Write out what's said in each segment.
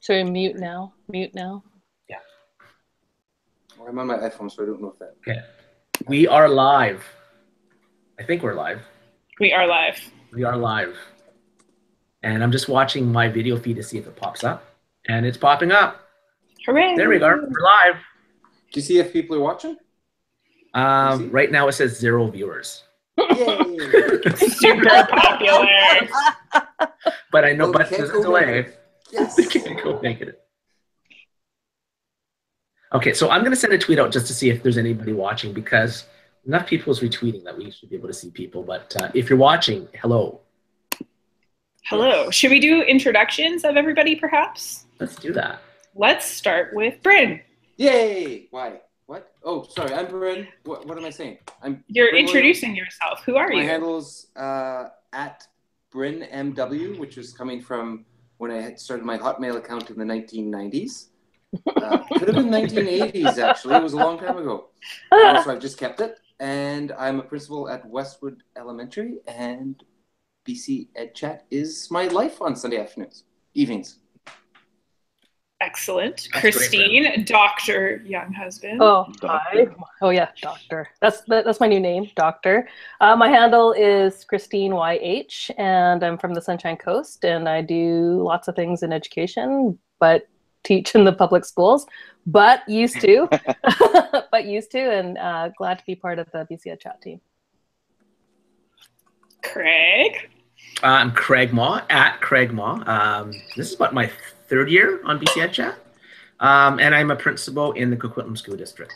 So mute now. Mute now. Yeah. I'm on my iPhone, so I don't know if that. Okay. We are live. I think we're live. We are live. We are live. And I'm just watching my video feed to see if it pops up. And it's popping up. Hooray. There we go. We're live. Do you see if people are watching? Right now it says 0 viewers. Yay! Super popular. But I know, Well, but there's a delay. Yes. We can't go make it. Okay, so I'm going to send a tweet out just to see if there's anybody watching, because enough people is retweeting that we should be able to see people. But if you're watching, hello. Hello. Should we do introductions of everybody, perhaps? Let's do that. Let's start with Bryn. Yay! Why? What? Oh, sorry. I'm Bryn. What am I saying? You're Bryn introducing yourself. Who are My you? handle's at BrynMW, which is coming from when I had started my Hotmail account in the 1990s. Could have been 1980s, actually. It was a long time ago. So I've just kept it. And I'm a principal at Westwood Elementary, and BCEDCHAT is my life on Sunday evenings. Excellent. That's Christine, great, Dr. Young Husband. Oh, hi. Oh, yeah, Doctor. That's my new name, Doctor. My handle is Christine YH, and I'm from the Sunshine Coast, and I do lots of things in education, but teach in the public schools, but used to, and glad to be part of the BCEDCHAT team. Craig. I'm Craig Maw, at Craig Maw. This is about my 3rd year on BCEDCHAT, and I'm a principal in the Coquitlam School District.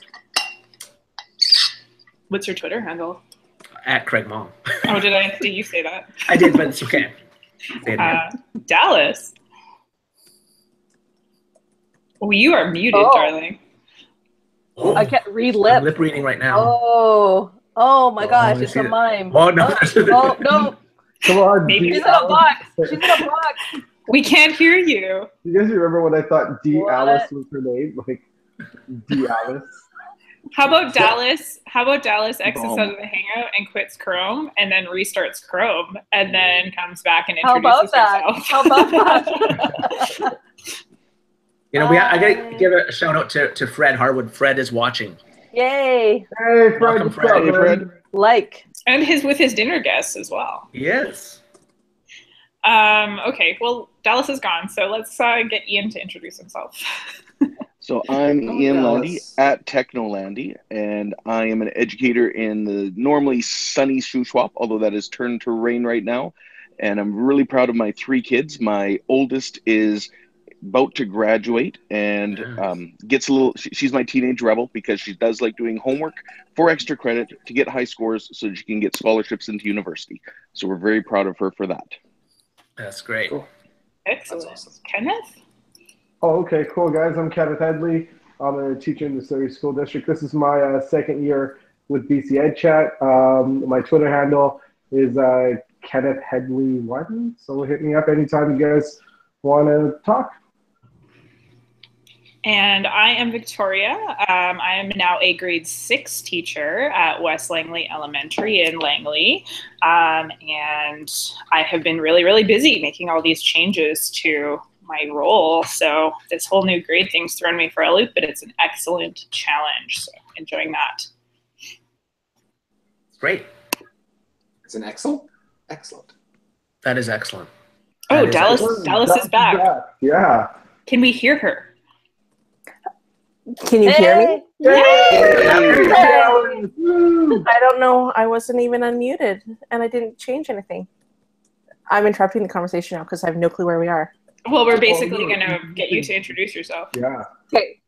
What's your Twitter handle? At Craig Maw. Oh, did you say that? I did, but it's okay. Say it again. Dallas. Oh, you are muted, darling. Oh, I can't read I'm lip. lip reading right now. Oh my gosh, it's a mime. Oh, no. Oh, no. Come on, Maybe She's in a box. She's in a box. We can't hear you. You guys remember when I thought D. What? Alice was her name? Like, D. Alice? How about Dallas? How about Dallas exits out of the Hangout and quits Chrome, and then restarts Chrome, and then comes back and introduces himself? How about that? You know, I got to give a shout out to Fred Harwood. Fred is watching. Yay. Hey, Fred. Welcome, what's Fred. up, Hey, man? Fred. Like. And with his dinner guests as well. Yes. Okay, well, Dallas is gone, so let's get Ian to introduce himself. So I'm Ian Dallas. Landy at Technolandy, and I am an educator in the normally sunny Shuswap, although that has turned to rain right now. And I'm really proud of my 3 kids. My oldest is about to graduate and gets a little, she's my teenage rebel because she does like doing homework for extra credit to get high scores so that she can get scholarships into university. So we're very proud of her for that. That's great. Cool. Excellent. That's awesome. Kenneth? Oh, okay, cool, guys. I'm Kenneth Headley. I'm a teacher in the Surrey School District. This is my 2nd year with BCEDCHAT. My Twitter handle is Kenneth Headley 1. So hit me up anytime you guys want to talk. And I am Victoria. I am now a grade 6 teacher at West Langley Elementary in Langley. And I have been really, really busy making all these changes to my role. So this whole new grade thing's thrown me for a loop, but it's an excellent challenge. So enjoying that. Great. It's an excellent. Excellent. That is excellent. Oh, That is Dallas excellent. is back. Yeah. Can we hear her? Can you hear me? Hey, Dallas. Woo. I don't know. I wasn't even unmuted, and I didn't change anything. I'm interrupting the conversation now because I have no clue where we are. Well, we're basically going to get you to introduce yourself. Yeah. Okay.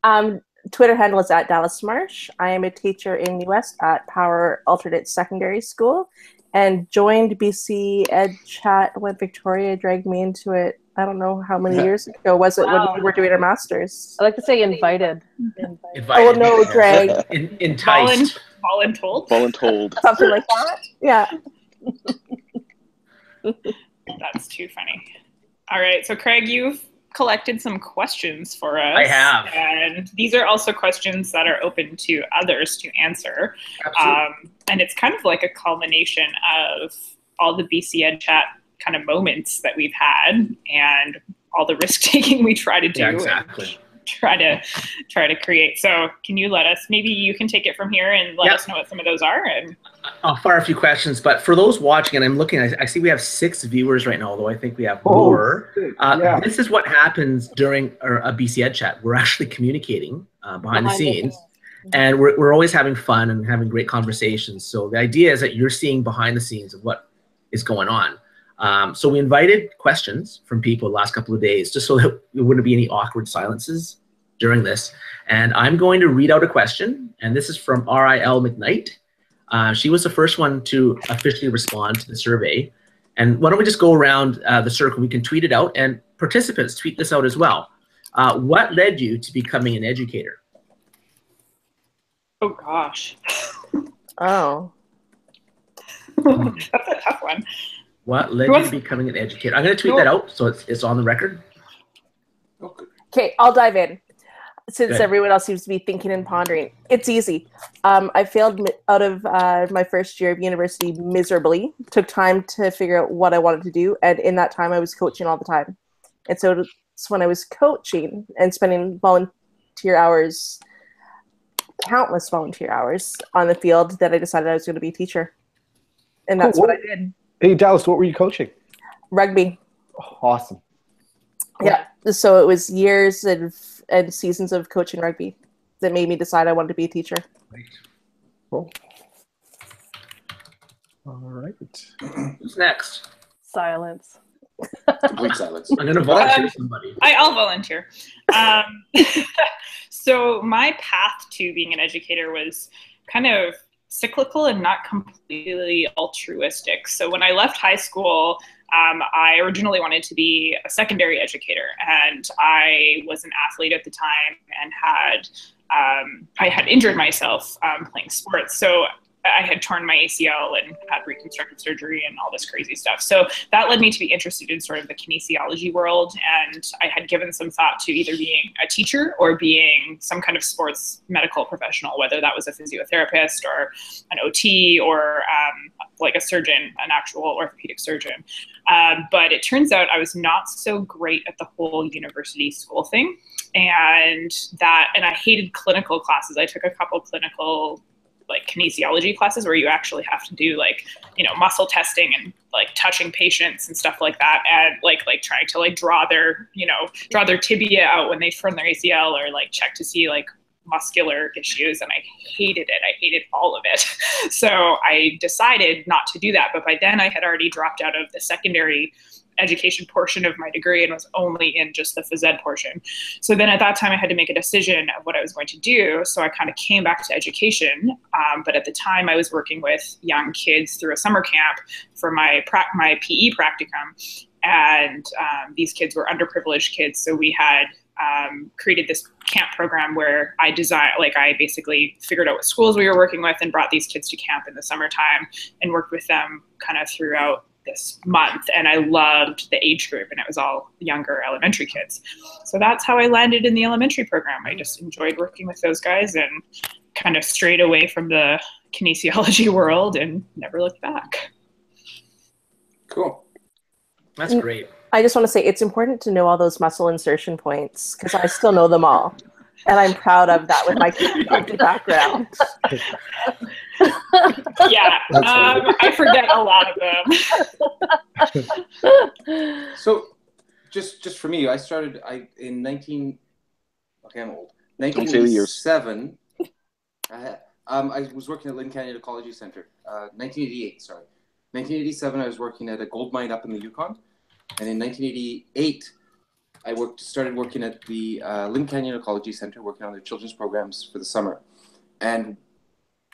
Twitter handle is at Dallas Marsh. I am a teacher in the West at Power Alternate Secondary School, and joined BC Ed Chat when Victoria dragged me into it. I don't know how many years ago was it when we were doing our masters. I like to say invited. Oh no, drag. Enticed. Voluntold? Voluntold. Something like that. Yeah. That's too funny. All right, so Craig, you've collected some questions for us. I have. And these are also questions that are open to others to answer. And it's kind of like a culmination of all the BC Ed Chat kind of moments that we've had and all the risk taking we try to do. Yeah, exactly. Try to create. So can you let us, maybe you can take it from here and let us know what some of those are? And I'll fire a few questions, but for those watching, and I'm looking, I see we have 6 viewers right now, although I think we have more. This is what happens during a BC Ed chat. We're actually communicating behind the scenes, and we're always having fun and having great conversations. So the idea is that you're seeing behind the scenes of what is going on. So we invited questions from people the last couple of days, just so that there wouldn't be any awkward silences during this. And I'm going to read out a question, and this is from RIL McKnight. She was the first one to officially respond to the survey. And why don't we just go around the circle? We can tweet it out, and participants tweet this out as well. What led you to becoming an educator? Oh gosh. Oh. That's a tough one. What led you to becoming an educator? I'm going to tweet that out so it's on the record. Okay, I'll dive in. Since everyone else seems to be thinking and pondering, it's easy. I failed out of my first year of university miserably. Took time to figure out what I wanted to do, and in that time, I was coaching all the time. And so it's when I was coaching and spending volunteer hours, countless volunteer hours on the field, that I decided I was going to be a teacher, and that's what I did. Hey, Dallas, what were you coaching? Rugby. Oh, awesome. Cool. Yeah, so it was years and seasons of coaching rugby that made me decide I wanted to be a teacher. Right. Cool. All right. Who's next? Silence. Complete silence. I'm going to volunteer somebody. I'll volunteer. So my path to being an educator was kind of cyclical and not completely altruistic. So when I left high school, I originally wanted to be a secondary educator, and I was an athlete at the time and I had injured myself playing sports. So I had torn my ACL and had reconstructive surgery and all this crazy stuff. So that led me to be interested in sort of the kinesiology world. And I had given some thought to either being a teacher or being some kind of sports medical professional, whether that was a physiotherapist or an OT or like a surgeon, an actual orthopedic surgeon. But it turns out I was not so great at the whole university school thing. And I hated clinical classes. I took a couple clinical like kinesiology classes where you actually have to do like, muscle testing and like touching patients and stuff like that. And like trying to like draw their tibia out when they turn their ACL, or like check to see like muscular issues. And I hated it. I hated all of it. So I decided not to do that. But by then I had already dropped out of the secondary education portion of my degree and was only in just the phys ed portion. So then at that time I had to make a decision of what I was going to do. So I kind of came back to education. But at the time I was working with young kids through a summer camp for my PE practicum. And these kids were underprivileged kids. So we had created this camp program where I basically figured out what schools we were working with and brought these kids to camp in the summertime and worked with them kind of throughout this month. And I loved the age group, and it was all younger elementary kids. So that's how I landed in the elementary program. I just enjoyed working with those guys and kind of strayed away from the kinesiology world and never looked back. Cool. That's great. I just want to say it's important to know all those muscle insertion points, because I still know them all. And I'm proud of that with my background. Yeah, I forget a lot of them. So, just for me, I started in 1987. I was working at Lynn Canyon Ecology Center. 1988, sorry. 1987, I was working at a gold mine up in the Yukon. And in 1988, I started working at the Lynn Canyon Ecology Center, working on their children's programs for the summer. And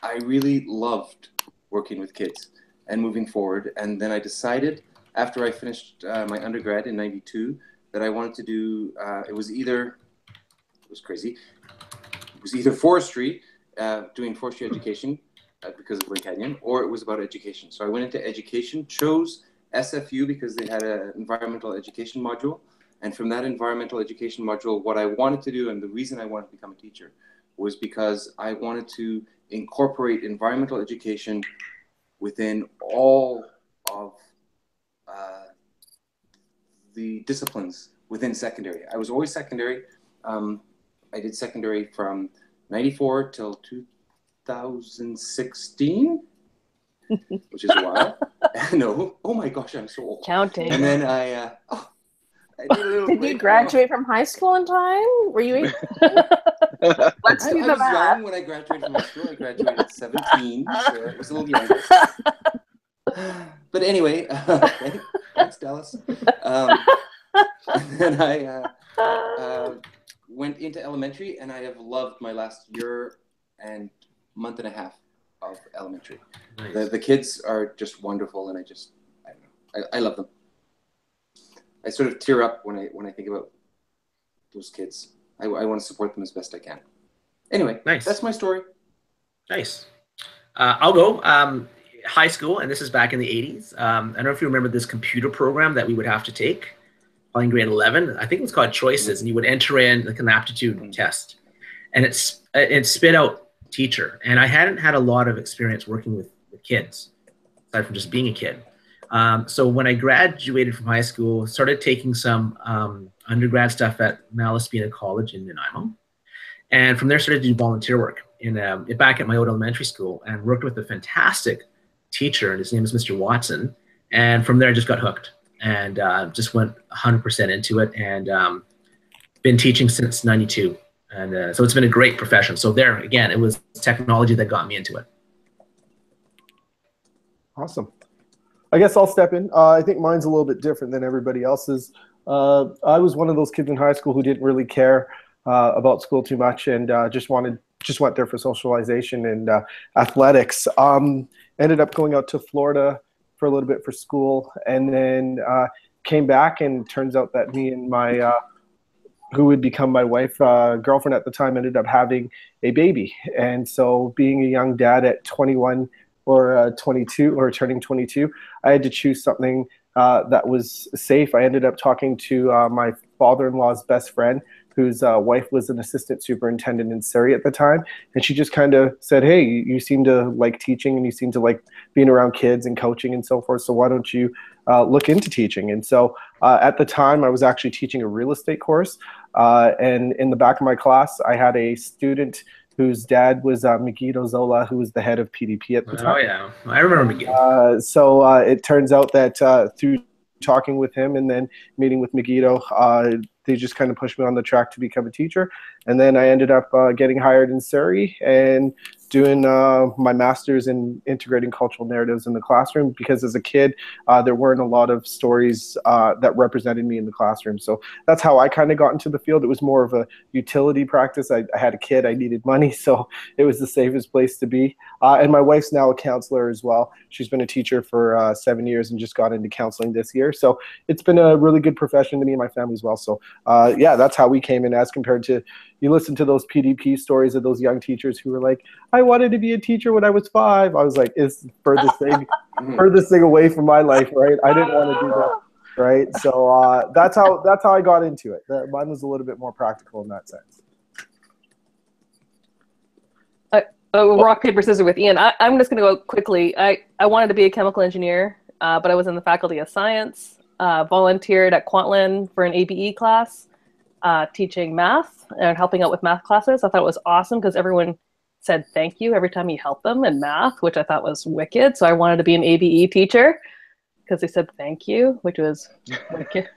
I really loved working with kids and moving forward. And then I decided, after I finished my undergrad in 92, that I wanted to do, it was either forestry, doing forestry education because of Lynn Canyon, or it was about education. So I went into education, chose SFU because they had an environmental education module. And from that environmental education module, what I wanted to do, and the reason I wanted to become a teacher, was because I wanted to incorporate environmental education within all of the disciplines within secondary. I was always secondary. I did secondary from 94 till 2016, which is a while. No, oh my gosh, I'm so old. Counting. And then I did a little Did break. you graduate from high school in time? Were you? Let's do I the was math. young when I graduated from high school. I graduated at 17, so it was a little younger. But anyway, thanks, Dallas. And then I went into elementary, and I have loved my last year and month and a half of elementary. Nice. The kids are just wonderful, and I don't know, I love them. I sort of tear up when I think about those kids. I want to support them as best I can. Anyway, nice. That's my story. Nice. I'll go. High school, and this is back in the 80s. I don't know if you remember this computer program that we would have to take, probably in grade 11. I think it was called Choices, and you would enter in like an aptitude test, and it spit out teacher. And I hadn't had a lot of experience working with kids, aside from just being a kid. So when I graduated from high school, started taking some undergrad stuff at Malaspina College in Nanaimo. And from there started to do volunteer work back at my old elementary school, and worked with a fantastic teacher, and his name is Mr. Watson. And from there I just got hooked and just went 100% into it, and been teaching since 92. And so it's been a great profession. So there, again, it was technology that got me into it. Awesome. I guess I'll step in. I think mine's a little bit different than everybody else's. I was one of those kids in high school who didn't really care about school too much, and just went there for socialization and athletics. Ended up going out to Florida for a little bit for school, and then came back, and turns out that me and my who would become my wife, girlfriend at the time, ended up having a baby. And so being a young dad at 21 or 22 or turning 22, I had to choose something that was safe. I ended up talking to my father-in-law's best friend, whose wife was an assistant superintendent in Surrey at the time. And she just kind of said, hey, you seem to like teaching, and you seem to like being around kids and coaching and so forth. So why don't you look into teaching? And so at the time I was actually teaching a real estate course. And in the back of my class, I had a student whose dad was Megiddo Zola, who was the head of PDP at the time. Oh yeah, I remember Megiddo. So it turns out that through talking with him and then meeting with Megiddo, they just kind of pushed me on the track to become a teacher. And then I ended up getting hired in Surrey and doing my master's in integrating cultural narratives in the classroom, because as a kid, there weren't a lot of stories that represented me in the classroom. So that's how I kind of got into the field. It was more of a utility practice. I had a kid, I needed money, so it was the safest place to be. And my wife's now a counselor as well. She's been a teacher for 7 years and just got into counseling this year. So it's been a really good profession to me and my family as well. So yeah, that's how we came in, as compared to, you listen to those PDP stories of those young teachers who were like, I wanted to be a teacher when I was 5. I was like, it's the furthest thing away from my life, right? I didn't want to do that, right? So that's how I got into it. Mine was a little bit more practical in that sense. Rock, paper, scissors with Ian. I'm just going to go quickly. I wanted to be a chemical engineer, but I was in the Faculty of Science, volunteered at Kwantlen for an ABE class, teaching math and helping out with math classes. I thought it was awesome because everyone said thank you every time you helped them in math, which I thought was wicked. So I wanted to be an ABE teacher because they said thank you, which was wicked.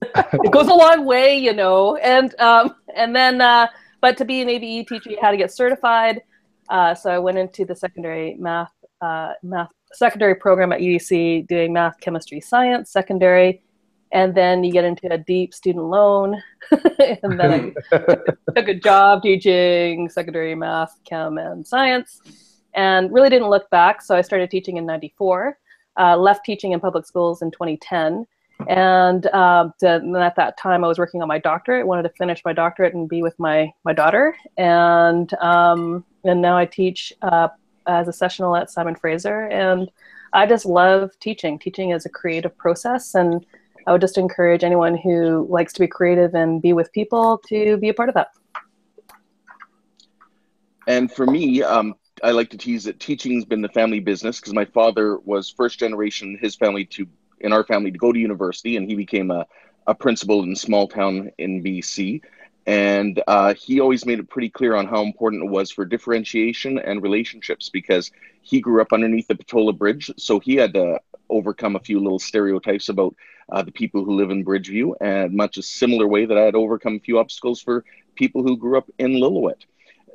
It goes a long way, you know. And then, but to be an ABE teacher, you had to get certified. So I went into the secondary math secondary program at UDC, doing math, chemistry, science, secondary. And then you get into a deep student loan. And then I took a job teaching secondary math, chem, and science, and really didn't look back. So I started teaching in '94, left teaching in public schools in 2010. And at that time, I was working on my doctorate. I wanted to finish my doctorate and be with my daughter. And now I teach as a sessional at Simon Fraser. And I just love teaching. Teaching is a creative process, and I would just encourage anyone who likes to be creative and be with people to be a part of that. And for me, I like to tease that teaching's been the family business, because my father was first generation in our family to go to university, and he became a a principal in a small town in BC. And he always made it pretty clear on how important it was for differentiation and relationships, because he grew up underneath the Patola Bridge. So he had to overcome a few little stereotypes about the people who live in Bridgeview, and much a similar way that I had overcome a few obstacles for people who grew up in Lillooet.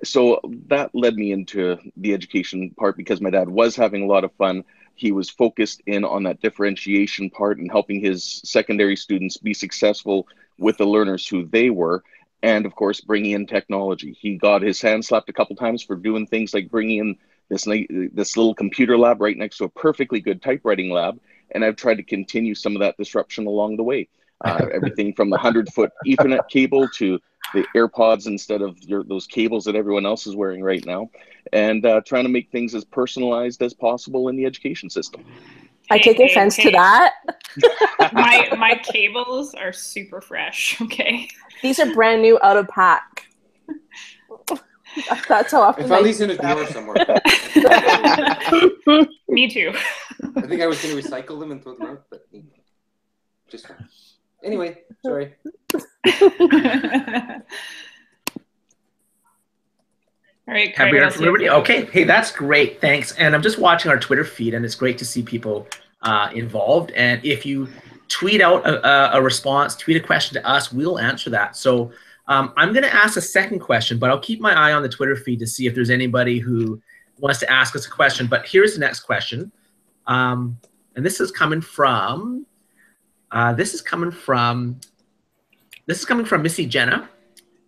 So that led me into the education part, because my dad was having a lot of fun. He was focused in on that differentiation part and helping his secondary students be successful with the learners who they were. And of course, bringing in technology. He got his hand slapped a couple times for doing things like bringing in this little computer lab right next to a perfectly good typewriting lab. And I've tried to continue some of that disruption along the way. Everything from the 100-foot Ethernet cable to the AirPods instead of those cables that everyone else is wearing right now, and trying to make things as personalized as possible in the education system. I take offense to that. My cables are super fresh. Okay. These are brand new out of pack. That's how often I found these in a drawer somewhere. Me too. I think I was going to recycle them and throw them out, but just anyway. Sorry. All right, Have we heard from everybody? Okay, hey, that's great, thanks. And I'm just watching our Twitter feed, and it's great to see people involved. And if you tweet out a response, tweet a question to us, we'll answer that. So I'm going to ask a second question, but I'll keep my eye on the Twitter feed to see if there's anybody who wants to ask us a question. But here's the next question, and this is coming from Missy Jenna.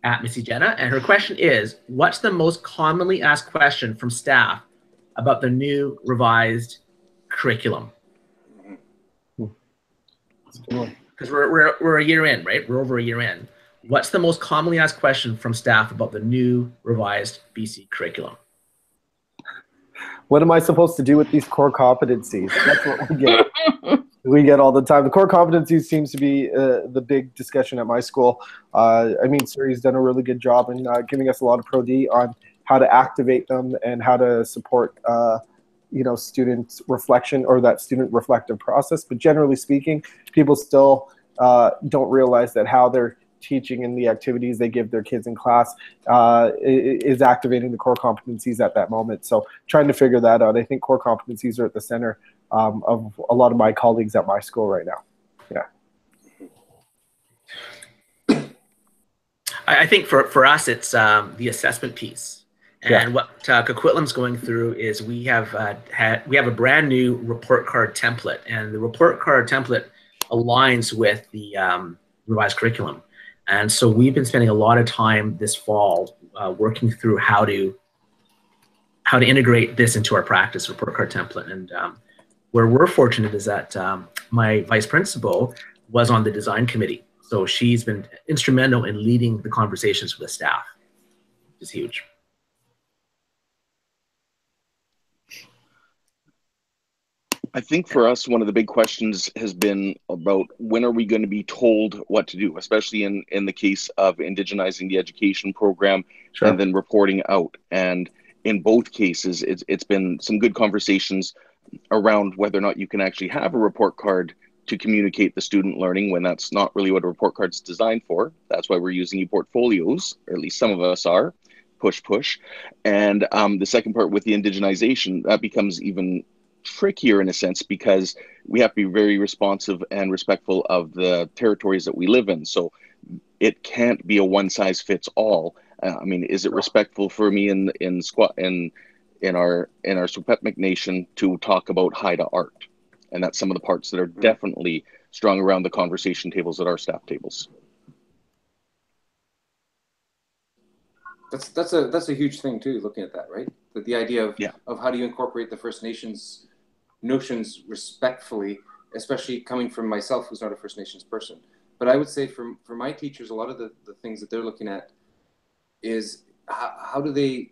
At Missy Jenna, and her question is, what's the most commonly asked question from staff about the new revised curriculum? Because we're a year in, right? We're over a year in. What's the most commonly asked question from staff about the new revised BC curriculum? What am I supposed to do with these core competencies? That's what we get. We get all the time. The core competencies seems to be the big discussion at my school. I mean, Surrey's done a really good job in giving us a lot of Pro-D on how to activate them and how to support, student reflection or that student reflective process. But generally speaking, people still don't realize that how they're teaching and the activities they give their kids in class is activating the core competencies at that moment. So trying to figure that out. I think core competencies are at the center of a lot of my colleagues at my school right now. Yeah. I think for us, it's the assessment piece. And what Coquitlam's going through is we have a brand new report card template, and the report card template aligns with the revised curriculum. And so we've been spending a lot of time this fall working through how to integrate this into our practice report card template. And where we're fortunate is that my vice principal was on the design committee. So she's been instrumental in leading the conversations with the staff, which is huge. I think for us, one of the big questions has been about when are we going to be told what to do, especially in the case of indigenizing the education program and then reporting out. And in both cases, it's been some good conversations around whether or not you can actually have a report card to communicate the student learning when that's not really what a report card is designed for. That's why we're using e-portfolios, or at least some of us are, push. And the second part with the indigenization, that becomes even trickier in a sense, because we have to be very responsive and respectful of the territories that we live in. So it can't be a one size fits all. I mean, is it respectful for me in our Secwepemc Nation to talk about Haida art? And that's some of the parts that are definitely strung around the conversation tables at our staff tables. That's a huge thing too, looking at that, right? The idea of how do you incorporate the First Nations notions respectfully, especially coming from myself, who's not a First Nations person. But I would say for my teachers, a lot of the things that they're looking at is how do they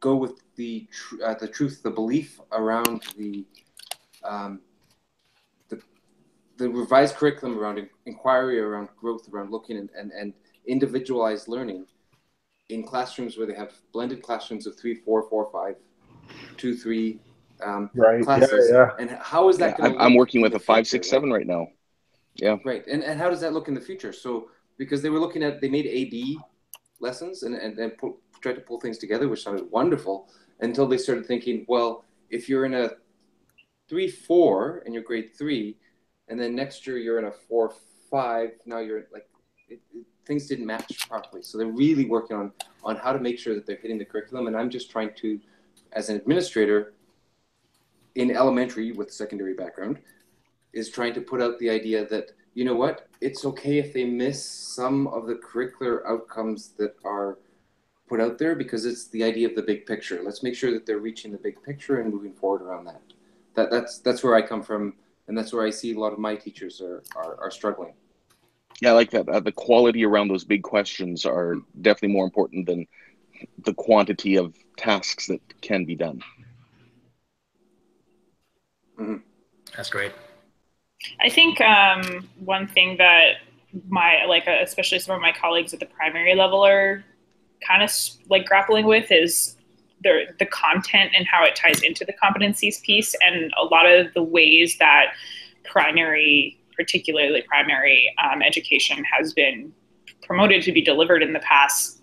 go with the truth, the belief around the revised curriculum, around inquiry, around growth, around looking and individualized learning in classrooms where they have blended classrooms of 3, 4, 4, 5, 2, 3 classes. And how is that going to I'm working with a 5, 6, 7 right now. Yeah. Right. And how does that look in the future? So because they were looking at, they made A/B lessons and tried to pull things together, which sounded wonderful, until they started thinking, well, if you're in a 3-4 and you're grade 3, and then next year you're in a 4-5, now you're like, things didn't match properly. So they're really working on how to make sure that they're hitting the curriculum. And I'm just trying to, as an administrator in elementary with secondary background, is trying to put out the idea that, you know what, it's okay if they miss some of the curricular outcomes that are put out there, because it's the idea of the big picture. Let's make sure that they're reaching the big picture and moving forward around that. That's where I come from, and that's where I see a lot of my teachers are struggling. Yeah, I like that. The quality around those big questions are definitely more important than the quantity of tasks that can be done. Mm-hmm. That's great. I think one thing that especially some of my colleagues at the primary level are kind of like grappling with is the content and how it ties into the competencies piece, and a lot of the ways that particularly primary education has been promoted to be delivered in the past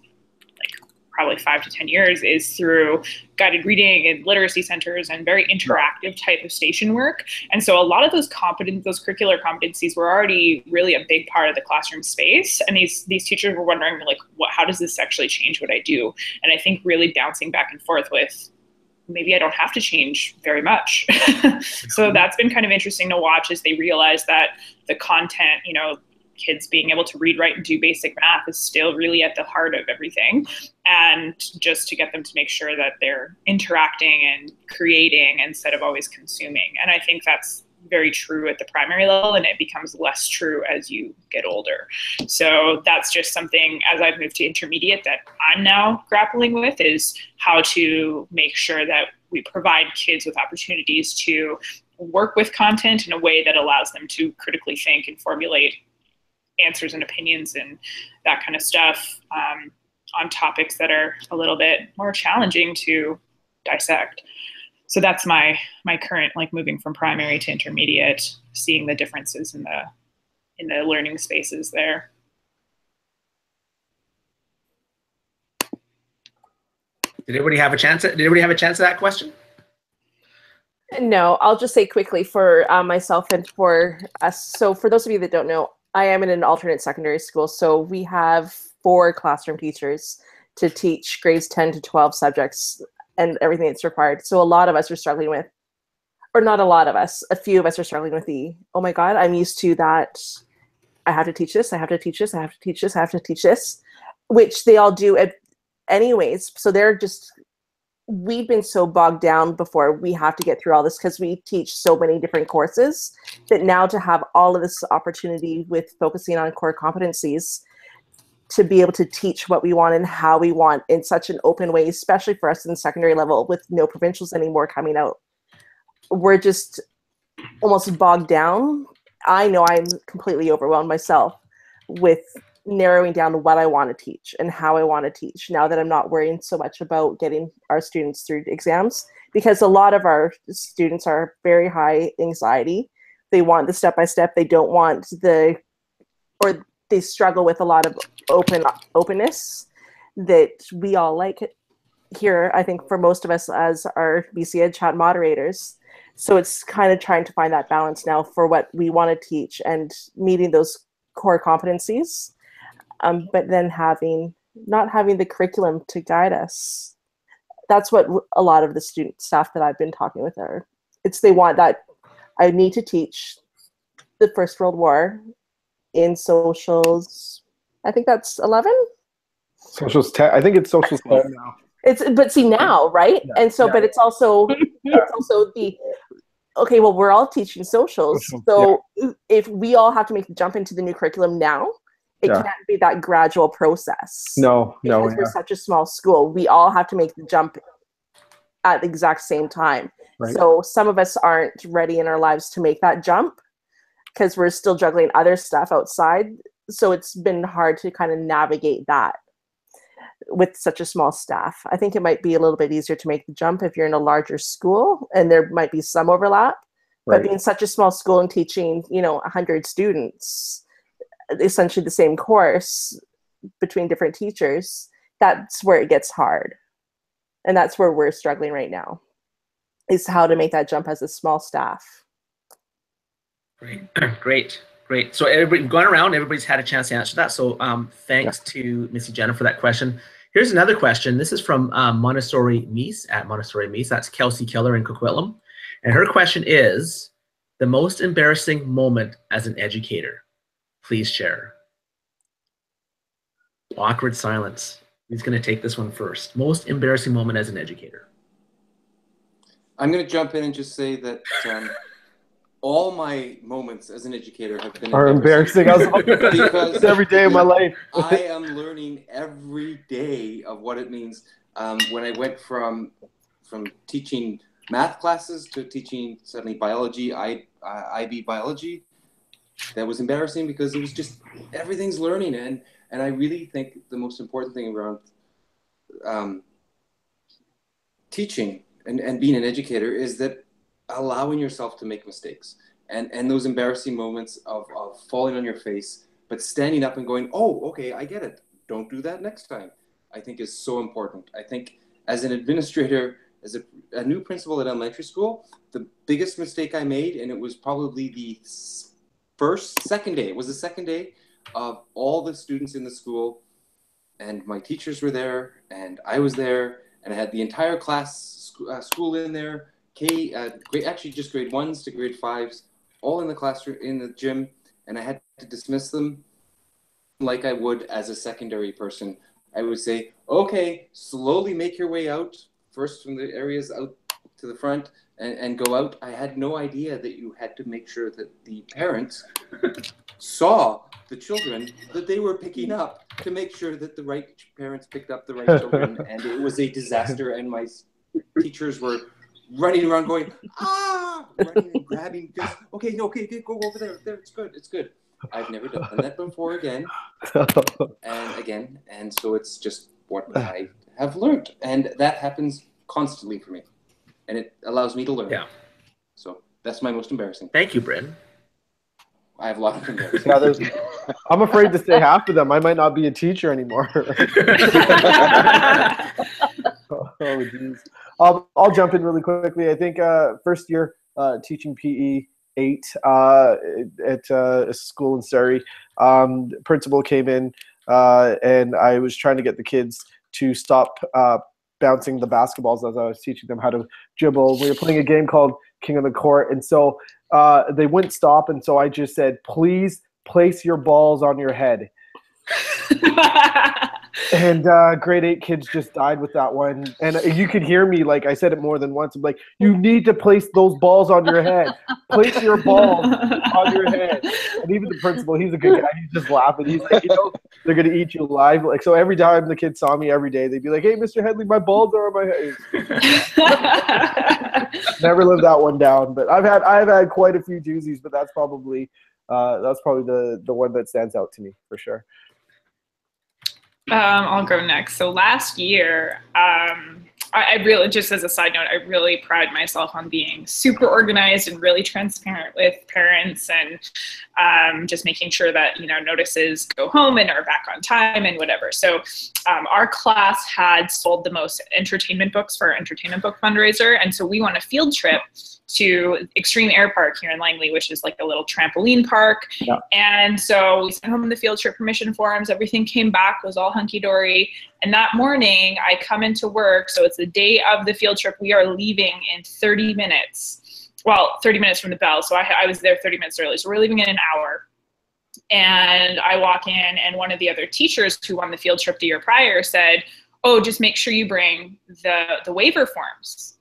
probably 5 to 10 years is through guided reading and literacy centers and very interactive type of station work. And so a lot of those curricular competencies were already really a big part of the classroom space. And these teachers were wondering, like, how does this actually change what I do? And I think really bouncing back and forth with, maybe I don't have to change very much. So that's been kind of interesting to watch as they realize that the content, kids being able to read, write, and do basic math is still really at the heart of everything. And just to get them to make sure that they're interacting and creating instead of always consuming. And I think that's very true at the primary level, and it becomes less true as you get older. So that's just something, as I've moved to intermediate, that I'm now grappling with, is how to make sure that we provide kids with opportunities to work with content in a way that allows them to critically think and formulate answers and opinions and that kind of stuff on topics that are a little bit more challenging to dissect. So that's my current, moving from primary to intermediate, seeing the differences in the learning spaces there. Did everybody have a chance at that question? No, I'll just say quickly for myself and for us. So for those of you that don't know, I am in an alternate secondary school, so we have 4 classroom teachers to teach grades 10 to 12 subjects and everything that's required. So a lot of us are struggling with, or not a lot of us, a few of us are struggling with oh my God, I'm used to that. I have to teach this, I have to teach this, I have to teach this, I have to teach this, which they all do anyways. So we've been so bogged down before. We have to get through all this because we teach so many different courses that now to have all of this opportunity with focusing on core competencies to be able to teach what we want and how we want in such an open way, especially for us in the secondary level with no provincials anymore coming out. We're just almost bogged down. I know I'm completely overwhelmed myself with narrowing down what I want to teach and how I want to teach now that I'm not worrying so much about getting our students through exams, because a lot of our students are very high anxiety. They want the step-by-step. They don't want or they struggle with a lot of openness that we all like here, I think, for most of us as our BCEDCHAT moderators. So it's kind of trying to find that balance now for what we want to teach and meeting those core competencies. But then not having the curriculum to guide us. That's what a lot of the student staff that I've been talking with are. They want that. I need to teach the First World War in socials. I think that's 11. Socials 10. I think it's socials 10 now. But see now, right? Yeah. And so, yeah. But it's also okay. Well, we're all teaching socials, so if we all have to make the jump into the new curriculum now, it can't be that gradual process. No. Because we're such a small school. We all have to make the jump at the exact same time. Right. So some of us aren't ready in our lives to make that jump because we're still juggling other stuff outside. So it's been hard to kind of navigate that with such a small staff. I think it might be a little bit easier to make the jump if you're in a larger school and there might be some overlap. But being such a small school and teaching, 100 students, essentially the same course between different teachers, that's where it gets hard. And that's where we're struggling right now, is how to make that jump as a small staff. Great. So everybody gone around, everybody's had a chance to answer that. So thanks to Missy Jenna for that question. Here's another question. This is from Montessori Mies at Montessori Mies. That's Kelsey Keller in Coquitlam. And her question is, the most embarrassing moment as an educator. Please share. Awkward silence. Who's going to take this one first? Most embarrassing moment as an educator. I'm going to jump in and just say that all my moments as an educator have been embarrassing. Because every day of my life. I am learning every day of what it means. When I went from teaching math classes to teaching suddenly biology, IB biology, that was embarrassing because it was just everything's learning. And I really think the most important thing around teaching and being an educator is that allowing yourself to make mistakes and those embarrassing moments of falling on your face, but standing up and going, oh, okay, I get it. Don't do that next time, I think is so important. I think as an administrator, as a new principal at elementary school, the biggest mistake I made, and it was probably the second day of all the students in the school, and my teachers were there, and I was there, and I had the entire class school in there, actually just grade 1s to grade 5s, all in the classroom, in the gym, and I had to dismiss them like I would as a secondary person. I would say, okay, slowly make your way out, first from the areas out to the front, and go out. I had no idea that you had to make sure that the parents saw the children that they were picking up to make sure that the right parents picked up the right children. And it was a disaster. And my teachers were running around going, running and grabbing. Just, okay, go over there. There, it's good. I've never done that before again. And so it's just what I have learned. And that happens constantly for me. And it allows me to learn. Yeah. So that's my most embarrassing. Thank you, Bryn. I have a lot of embarrassing. I'm afraid to say half of them. I might not be a teacher anymore. Oh, geez. I'll jump in really quickly. I think first year teaching PE 8 at a school in Surrey, principal came in and I was trying to get the kids to stop bouncing the basketballs as I was teaching them how to dribble. We were playing a game called King of the Court, and so they wouldn't stop, and so I just said, please place your balls on your head. And grade 8 kids just died with that one. And you could hear me, like I said it more than once. I'm like, you need to place those balls on your head. Place your balls on your head. And even the principal, he's a good guy. He's just laughing. He's like, they're going to eat you alive. Like, so every time the kids saw me every day, they'd be like, hey, Mr. Headley, my balls are on my head. Never lived that one down. But I've had quite a few doozies, but that's probably the one that stands out to me for sure. I'll go next. So last year, I really, just as a side note, I really pride myself on being super organized and really transparent with parents and just making sure that, notices go home and are back on time and whatever. So our class had sold the most entertainment books for our entertainment book fundraiser. And so we went on a field trip to Extreme Air Park here in Langley, which is like a little trampoline park. Yeah. And so we sent home the field trip permission forms. Everything came back, was all hunky-dory. And that morning I come into work. So it's the day of the field trip. We are leaving in 30 minutes. Well, 30 minutes from the bell. So I was there 30 minutes early. So we're leaving in an hour. And I walk in, and one of the other teachers who won the field trip the year prior said, oh, just make sure you bring the waiver forms.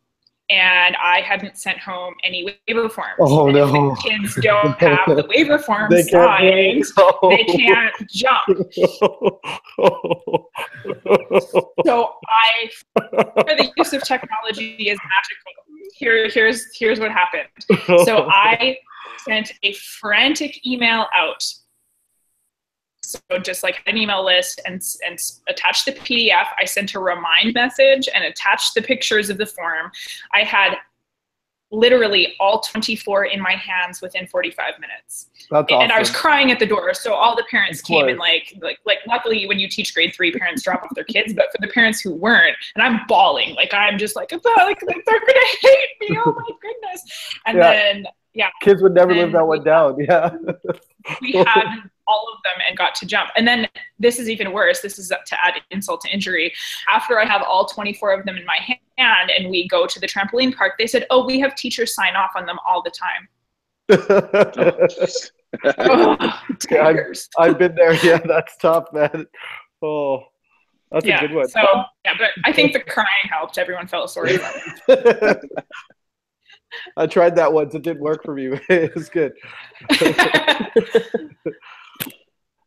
And I hadn't sent home any waiver forms. Oh, no. If the kids don't have the waiver forms signed, they can't jump. So the use of technology is magical. Here's what happened. So I sent a frantic email out. So just like an email list and attached the PDF. I sent a remind message and attached the pictures of the form. I had literally all 24 in my hands within 45 minutes. That's awesome. And I was crying at the door. So all the parents came, and like luckily when you teach grade 3, parents drop off their kids, but for the parents who weren't, and I'm bawling, like I'm just like, they're gonna hate me. Oh my goodness. And then kids would never live that one down. Yeah. We had all of them and got to jump. And then this is even worse. This is to add insult to injury. After I have all 24 of them in my hand and we go to the trampoline park, they said, oh, we have teachers sign off on them all the time. I've been there. Yeah, that's tough, man. Oh, that's a good one. So, but I think the crying helped. Everyone felt sorry for me. I tried that once. It didn't work for me. It was good.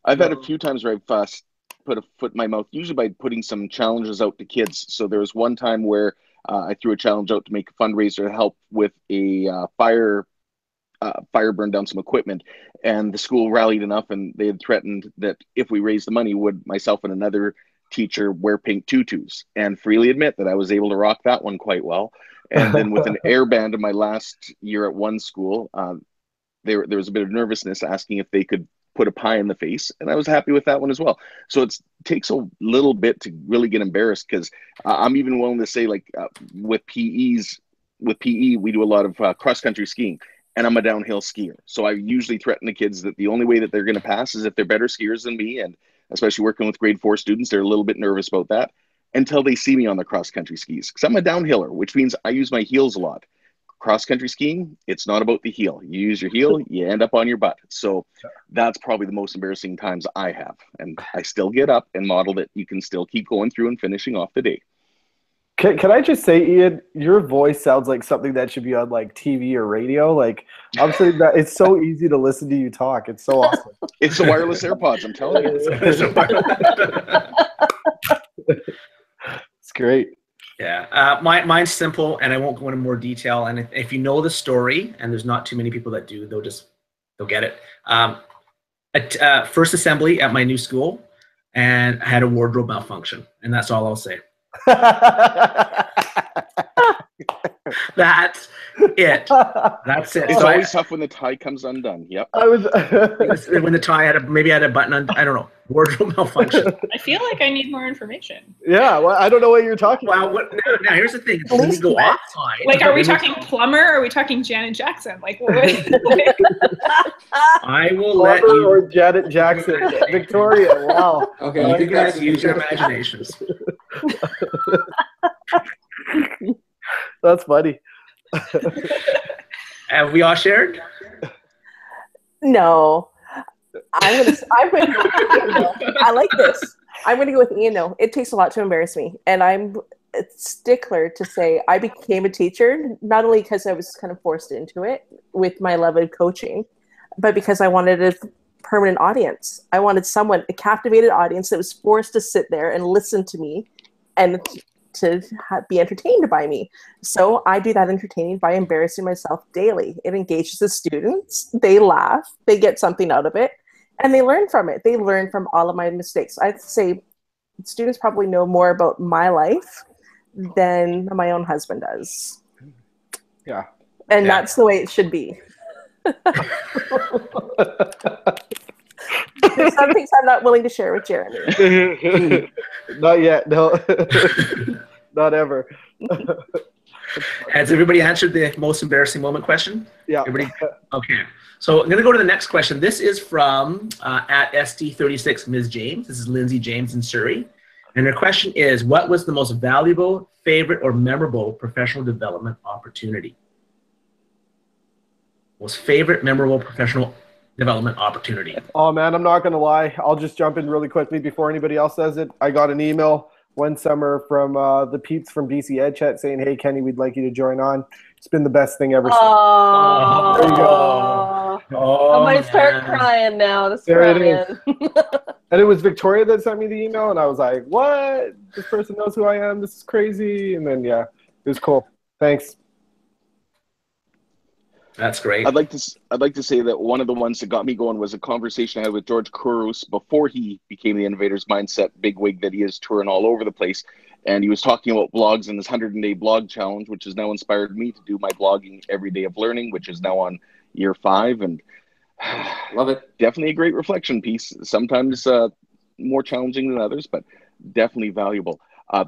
I've had a few times where I've put a foot in my mouth, usually by putting some challenges out to kids. So there was one time where I threw a challenge out to make a fundraiser to help with a fire burn down some equipment. And the school rallied enough, and they had threatened that if we raised the money, would myself and another teacher wear pink tutus, and freely admit that I was able to rock that one quite well. And then with an air band in my last year at one school, there was a bit of nervousness asking if they could put a pie in the face, and I was happy with that one as well. So it takes a little bit to really get embarrassed, because I'm even willing to say, like with PE, we do a lot of cross-country skiing, and I'm a downhill skier. So I usually threaten the kids that the only way that they're going to pass is if they're better skiers than me, and especially working with grade 4 students, they're a little bit nervous about that until they see me on the cross-country skis, because I'm a downhiller, which means I use my heels a lot. Cross-country skiing, it's not about the heel. You use your heel, you end up on your butt. So that's probably the most embarrassing times I have. And I still get up and model that you can still keep going through and finishing off the day. Can I just say, Ian, your voice sounds like something that should be on like TV or radio. Like, I'm saying that it's so easy to listen to you talk. It's so awesome. It's the wireless AirPods, I'm telling you. It's great. Yeah, mine's simple, and I won't go into more detail. And if you know the story, and there's not too many people that do, they'll get it. At first assembly at my new school, and I had a wardrobe malfunction, and that's all I'll say. That's it. That's it. It's So always tough when the tie comes undone. Yep. When the tie had maybe had a button on, I don't know, wardrobe malfunction. I feel like I need more information. Yeah, well, I don't know what you're talking about. Now here's the thing. When we go outside, like, are we talking plumber? Or are we talking Janet Jackson? Like, what? I will let you. Or Janet Jackson, Victoria. Wow. Okay, you guys use your imaginations. That's funny. Have we all shared? No. I like this. I'm going to go with Ian. No, it takes a lot to embarrass me. And I'm a stickler to say I became a teacher, not only because I was kind of forced into it with my love of coaching, but because I wanted a permanent audience. I wanted a captivated audience that was forced to sit there and listen to me and to be entertained by me. So I do that entertaining by embarrassing myself daily. It engages the students. They laugh. They get something out of it. And they learn from it. They learn from all of my mistakes. I'd say students probably know more about my life than my own husband does. Yeah. And that's the way it should be. There's some things I'm not willing to share with Jeremy. Not yet, no. Not ever. Has everybody answered the most embarrassing moment question? Yeah. Everybody? Okay. So I'm going to go to the next question. This is from at SD36 Ms. James. This is Lindsay James in Surrey. And her question is, what was the most valuable, favorite, or memorable professional development opportunity? Most favorite, memorable professional development opportunity. Oh, man, I'm not going to lie. I'll just jump in really quickly before anybody else says it. I got an email one summer from the peeps from BCEDCHAT saying, hey, Kenny, we'd like you to join on. It's been the best thing ever. Oh, there you go. Oh, I might start crying now. There it is. And it was Victoria that sent me the email, and I was like, what? This person knows who I am. This is crazy. And then, yeah, it was cool. Thanks. That's great. I'd like to say that one of the ones that got me going was a conversation I had with George Couros before he became the Innovators Mindset bigwig that he is, touring all over the place. And he was talking about blogs and this 100-day blog challenge, which has now inspired me to do my blogging every day of learning, which is now on year 5. And love it. Definitely a great reflection piece. Sometimes more challenging than others, but definitely valuable.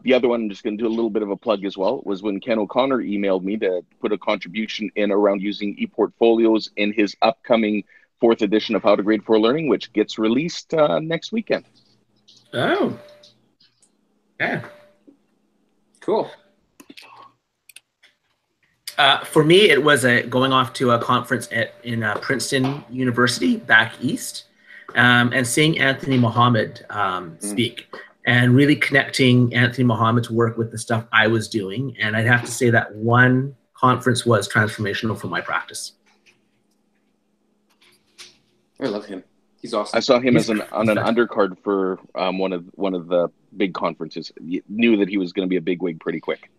The other one, I'm just going to do a little bit of a plug as well, was when Ken O'Connor emailed me to put a contribution in around using e-portfolios in his upcoming 4th edition of How to Grade for Learning, which gets released next weekend. Oh, yeah. Cool. For me, it was going off to a conference in Princeton University back east, and seeing Anthony Mohammed speak, and really connecting Anthony Mohammed's work with the stuff I was doing. And I'd have to say that one conference was transformational for my practice. I love him. He's awesome. I saw him on an undercard for one of the big conferences. You knew that he was going to be a bigwig pretty quick.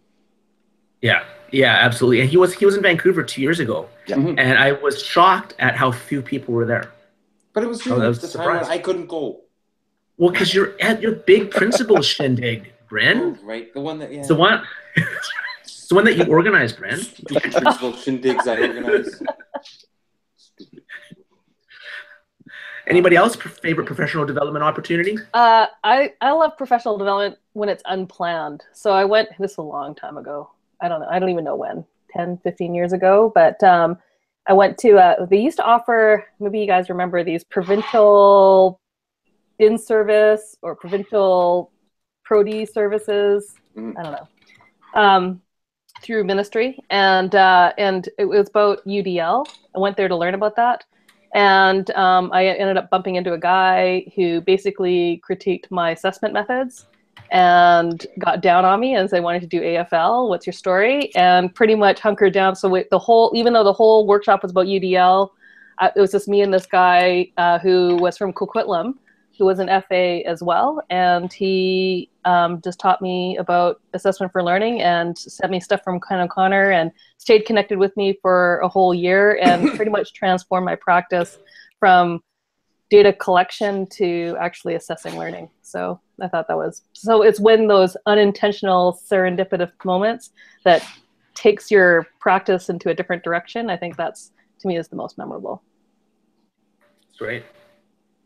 Yeah, absolutely. And he was in Vancouver 2 years ago, and I was shocked at how few people were there. But it was during the time when I couldn't go. Well, because you're at your big principal shindig, Bryn. Oh, right, the one that It's the one. It's the one that you organized, Bryn. Principal shindigs I organized. Anybody else favorite professional development opportunity? I love professional development when it's unplanned. So I went, this was a long time ago. I don't know. I don't even know when, 10, 15 years ago. But I went to, they used to offer, maybe you guys remember these provincial in-service or provincial Pro-D services. I don't know. Through ministry. And it was about UDL. I went there to learn about that. And I ended up bumping into a guy who basically critiqued my assessment methods and got down on me and said, I wanted to do AFL. What's your story? And pretty much hunkered down. So even though the whole workshop was about UDL, it was just me and this guy who was from Coquitlam, who was an FA as well. And he just taught me about assessment for learning and sent me stuff from Ken O'Connor and stayed connected with me for a whole year and pretty much transformed my practice from data collection to actually assessing learning. So I thought that was, so it's when those unintentional serendipitous moments that takes your practice into a different direction. I think that's, to me, is the most memorable. Great.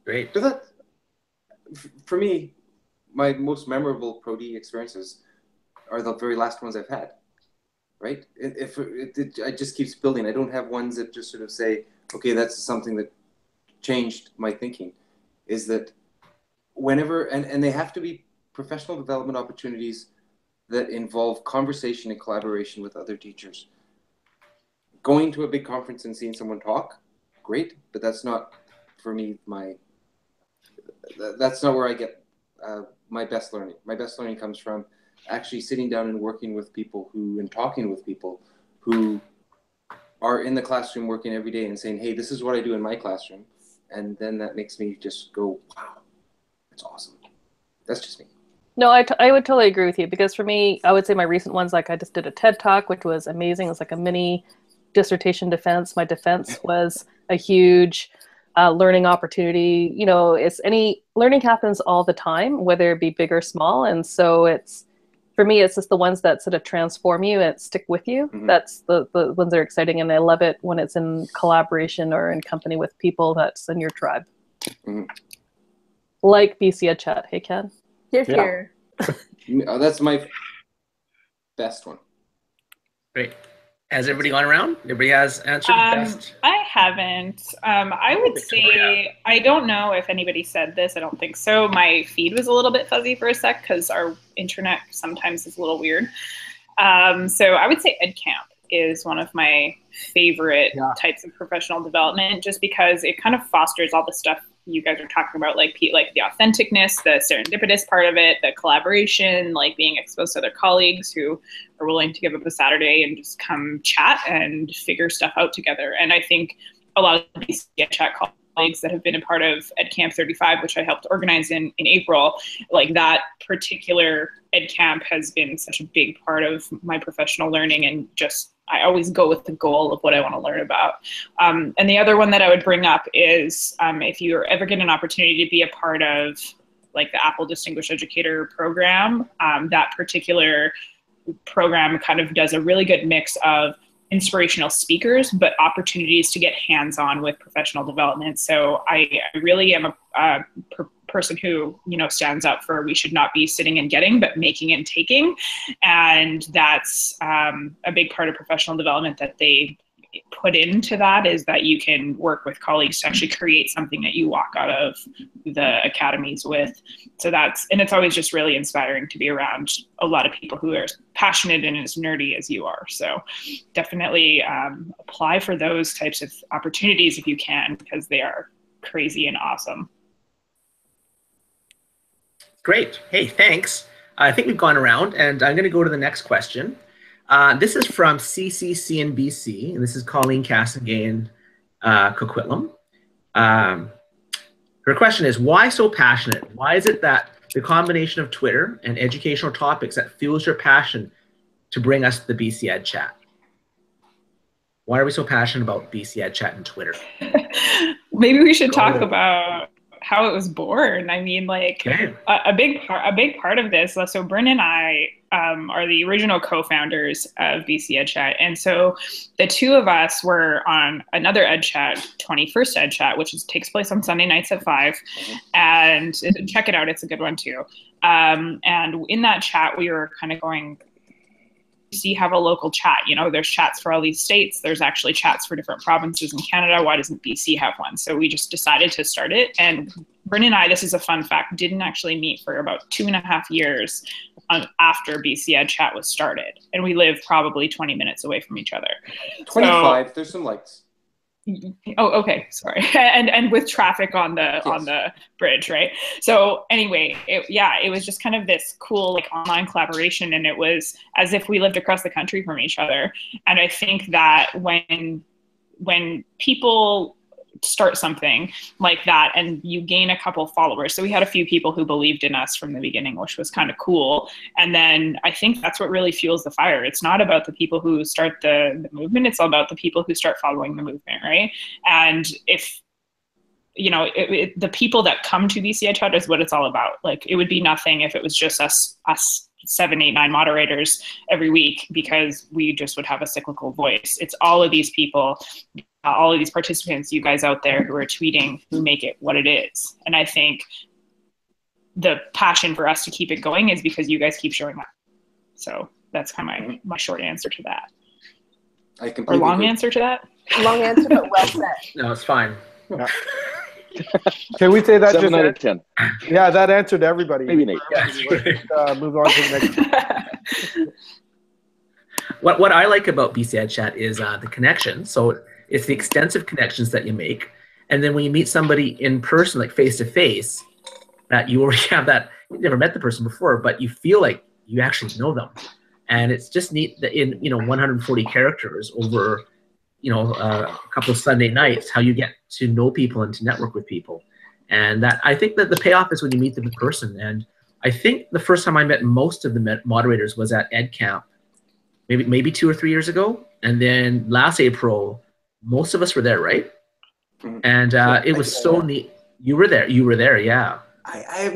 Great. But that, for me, my most memorable Pro-D experiences are the very last ones I've had, right? It just keeps building. I don't have ones that just sort of say, okay, that's something that changed my thinking, is that whenever, and they have to be professional development opportunities that involve conversation and collaboration with other teachers. Going to a big conference and seeing someone talk, great, but that's not, for me, that's not where I get my best learning. My best learning comes from actually sitting down and working with people and talking with people who are in the classroom working every day and saying, hey, this is what I do in my classroom. And then that makes me just go, wow, that's awesome. That's just me. No, I would totally agree with you, because for me, I would say my recent ones, like I just did a TED Talk, which was amazing. It was like a mini dissertation defense. My defense was a huge learning opportunity. You know, learning happens all the time, whether it be big or small. And so for me, it's just the ones that sort of transform you and stick with you. Mm-hmm. That's the ones that are exciting. And I love it when it's in collaboration or in company with people that's in your tribe. Mm-hmm. Like BCEDCHAT. Hey, Ken? Here. That's my best one. Great. Has everybody gone around? Everybody has answered best? I haven't. I would say, I don't know if anybody said this. I don't think so. My feed was a little bit fuzzy for a sec because our internet sometimes is a little weird. So I would say EdCamp is one of my favorite types of professional development, just because it kind of fosters all the stuff you guys are talking about, like the authenticness, the serendipitous part of it, the collaboration, like being exposed to other colleagues who are willing to give up a Saturday and just come chat and figure stuff out together. And I think a lot of these BCEDCHAT colleagues that have been a part of EdCamp 35, which I helped organize in April, like that particular EdCamp has been such a big part of my professional learning, and just I always go with the goal of what I want to learn about. And the other one that I would bring up is if you ever get an opportunity to be a part of like the Apple Distinguished Educator program. That particular program kind of does a really good mix of inspirational speakers, but opportunities to get hands-on with professional development. So I really am a person who, you know, stands up for we should not be sitting and getting, but making and taking. And that's a big part of professional development that they put into that, is that you can work with colleagues to actually create something that you walk out of the academies with. So and it's always just really inspiring to be around a lot of people who are as passionate and as nerdy as you are. So definitely apply for those types of opportunities if you can, because they are crazy and awesome. Great. Hey, thanks. I think we've gone around, and I'm going to go to the next question. This is from CCCNBC, and this is Colleen Cassingain Coquitlam. Her question is, why so passionate? Why is it that the combination of Twitter and educational topics that fuels your passion to bring us the BC Ed Chat? Why are we so passionate about BC Ed Chat and Twitter? Maybe we should talk about how it was born. I mean, like, okay. a big part of this. So Bryn and I are the original co-founders of BCEDCHAT, and so the two of us were on another EdChat, 21st EdChat, which takes place on Sunday nights at 5, and check it out. It's a good one too. And in that chat, we were kind of going, BC have a local chat, you know, there's chats for all these states, there's actually chats for different provinces in Canada, why doesn't BC have one? So we just decided to start it, and Bryn and I, this is a fun fact, didn't actually meet for about 2.5 years after BC Ed Chat was started, and we live probably 20 minutes away from each other. 25, there's some lights. Oh, okay, sorry. and with traffic on the bridge, right? So anyway, it was just kind of this cool like online collaboration, and it was as if we lived across the country from each other. And I think that when people start something like that and you gain a couple followers, so we had a few people who believed in us from the beginning, which was kind of cool. And then I think that's what really fuels the fire. It's not about the people who start the movement, it's all about the people who start following the movement, right? And if you know, the people that come to BCEDCHAT is what it's all about. Like, it would be nothing if it was just us 7, 8, 9 moderators every week, because we just would have a cyclical voice. It's all of these people, all of these participants, you guys out there who are tweeting, who make it what it is. And I think the passion for us to keep it going is because you guys keep showing up. So that's kind of my short answer to that. I completely or long agree. answer to that? Long answer, but well said. No, it's fine. Yeah. Can we say that 7 just out of 10. Yeah, that answered everybody. Maybe an 8. Yeah, move on to the next. What I like about BCEDCHAT is the connection. So it's the extensive connections that you make. And then when you meet somebody in person, like face to face, that you already have that, you've never met the person before, but you feel like you actually know them. And it's just neat that in 140 characters over a couple of Sunday nights, how you get to know people and to network with people. And that, I think that the payoff is when you meet them in person. And I think the first time I met most of the moderators was at Ed Camp, maybe 2 or 3 years ago. And then last April, most of us were there, right? And it was so neat. You were there, yeah. I have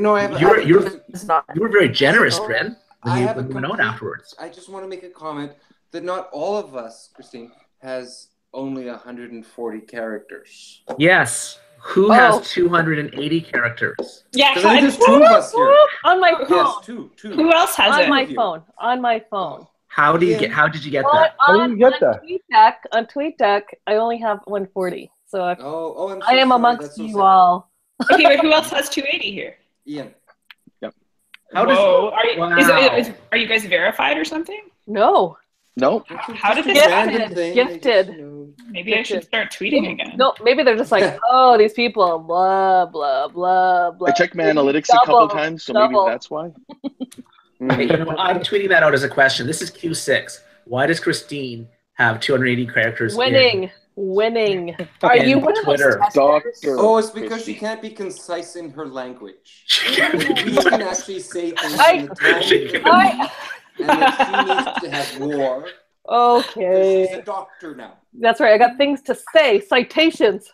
you were very generous, Bryn, when you went out afterwards. I just want to make a comment that not all of us, Christine, has only 140 characters. Yes. Who has 280 characters? Yeah, because there's 2 of us here. On my phone. Yes, two. Who else has it? On my phone. How did you get that? How did you get that? On TweetDeck, I only have 140. So I'm so I am sorry. amongst That's so you sad. all. Okay, but who else has 280 here? Ian. How Whoa, does, are you guys verified or something? No. No. How did Just this a random happen? thing. Gifted. Maybe I should start tweeting again. No, maybe they're just like, oh, these people, blah, blah, blah, blah. I checked my analytics a couple times, so maybe that's why. Hey, I'm tweeting that out as a question. This is Q6. Why does Christine have 280 characters? Winning. Are you one of those Twitter? testers? Oh, it's because she can't be concise in her language. We can actually say things in the time and that she needs to have more. Okay. She's a doctor now. That's right. I got things to say. Citations.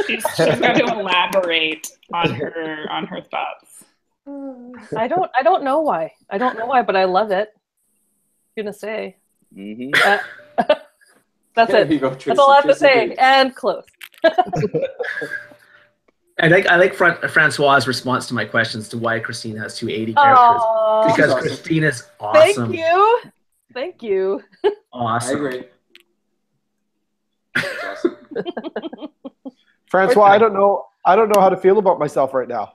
She's got to elaborate on her thoughts. I don't know why. I don't know why, but I love it. I'm gonna say. That's There it. you go, That's Tracy. all I have to Tracy say. agrees. And close. I like Francois' response to my questions to why Christine has 280 characters. Because Awesome. Christine is awesome. Thank you. Thank you. Awesome. I agree. That's awesome. Francois, I don't know how to feel about myself right now.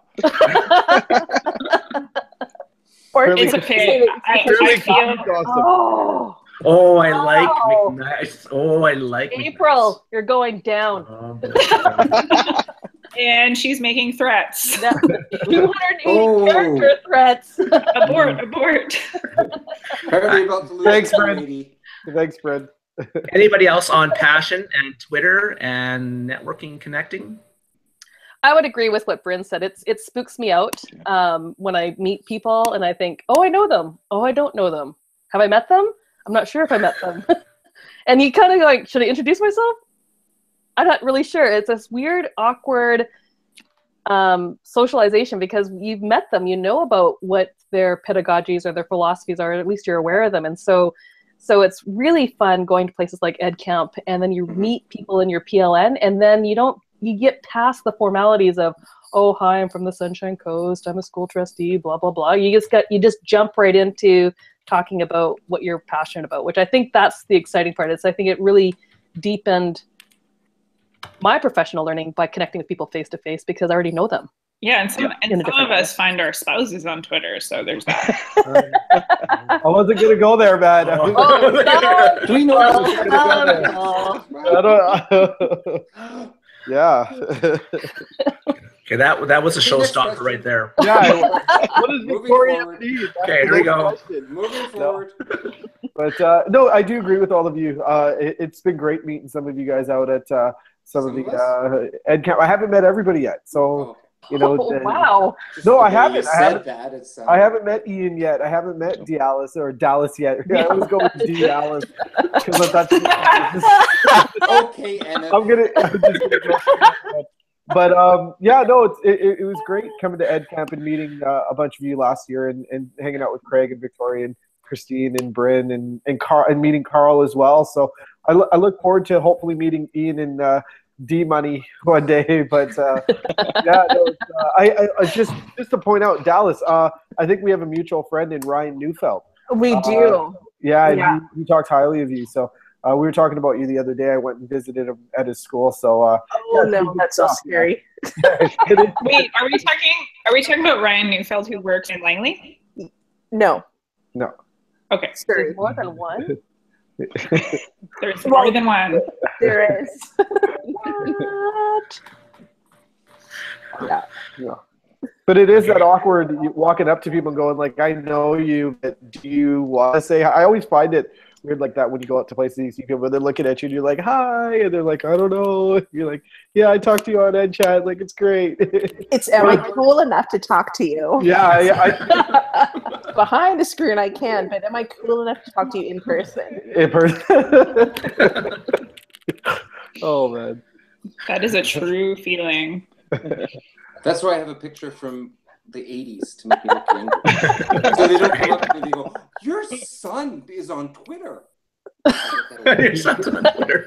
It's a pig. I feel. Awesome. Oh, I like McNice. Oh, I like April, you're going down. McNice. And she's making threats. 280 character threats. Abort. Apparently about to lose Thanks, Brad. 280. Thanks, Brad. Anybody else on passion and Twitter and networking, connecting? I would agree with what Bryn said. It spooks me out when I meet people and I think, oh, I know them. Oh, I don't know them. Have I met them? I'm not sure if I met them. And you kind of like, should I introduce myself? I'm not really sure. It's this weird, awkward socialization because you've met them. You know about what their pedagogies or their philosophies are, or at least you're aware of them. And so it's really fun going to places like Ed Camp, and then you meet people in your PLN, and then you get past the formalities of, oh, hi, I'm from the Sunshine Coast, I'm a school trustee, blah, blah, blah. You just jump right into talking about what you're passionate about, which I think that's the exciting part. I think it really deepened my professional learning by connecting with people face to face because I already know them. Yeah, and some of us find our spouses on Twitter, so there's that. I wasn't gonna go there, man. Do we know? Yeah. Okay, that was a showstopper right there. Yeah. What is Victoria need? Okay, here we go. Moving forward. But no, I do agree with all of you. It's been great meeting some of you guys out at some of the Ed Camp. I haven't met everybody yet, so you know. Wow. No, I haven't. I haven't met Ian yet. I haven't met Dallas yet. Yeah, I always go with Dallas because that's. Okay, Anna. I'm just gonna go. But yeah, no, it was great coming to Ed Camp and meeting a bunch of you last year and hanging out with Craig and Victoria and Christine and Bryn and Carl and meeting Carl as well. So I look forward to hopefully meeting Ian and D Money one day. But yeah, no, I just to point out, Dallas, I think we have a mutual friend in Ryan Neufeld. We do. Yeah. He talked highly of you. So we were talking about you the other day. I went and visited him at his school. So no, that's so scary. Wait, are we talking about Ryan Neufeld who works in Langley? No. Okay. There's more than one? There's more than one. There is. What? Yeah. But it is that awkward walking up to people and going like, I know you, but do you want to say hi? I always find it weird like that when you go out to places and you see people and they're looking at you and you're like, hi, and they're like, I don't know. You're like, yeah, I talked to you on EdChat, like it's great. It's am I cool enough to talk to you? Yeah. Behind the screen I can, but am I cool enough to talk to you in person? Oh man. That is a true feeling. That's why I have a picture from the 80s to make me look younger. So they don't come up to me and they go, your son is on Twitter. Your son's on Twitter.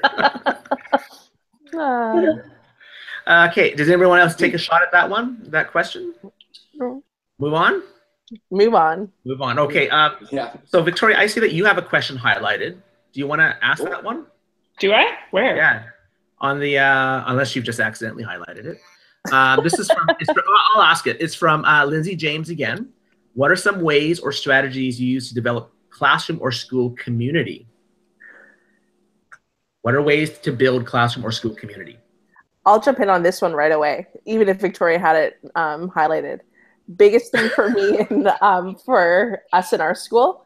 Okay, does anyone else take a shot at that question? Move on? Move on. Okay. Yeah. So Victoria, I see that you have a question highlighted. Do you want to ask that one? Do I? Where? Yeah. On the unless you've just accidentally highlighted it. This is from, I'll ask it. It's from Lindsay James again. What are some ways or strategies you use to develop classroom or school community? What are ways to build classroom or school community? I'll jump in on this one right away, even if Victoria had it highlighted. Biggest thing for me and for us in our school,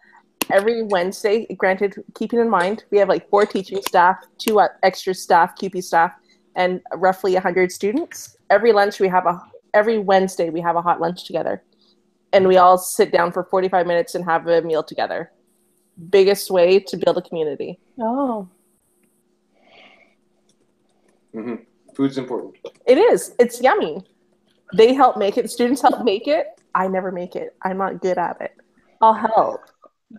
every Wednesday, granted, keeping in mind, we have like 4 teaching staff, 2 extra staff, QP staff, and roughly 100 students. Every Wednesday we have a hot lunch together, and we all sit down for 45 minutes and have a meal together. Biggest way to build a community. Oh. Food's important. It is. It's yummy. They help make it. The students help make it. I never make it. I'm not good at it. I'll help,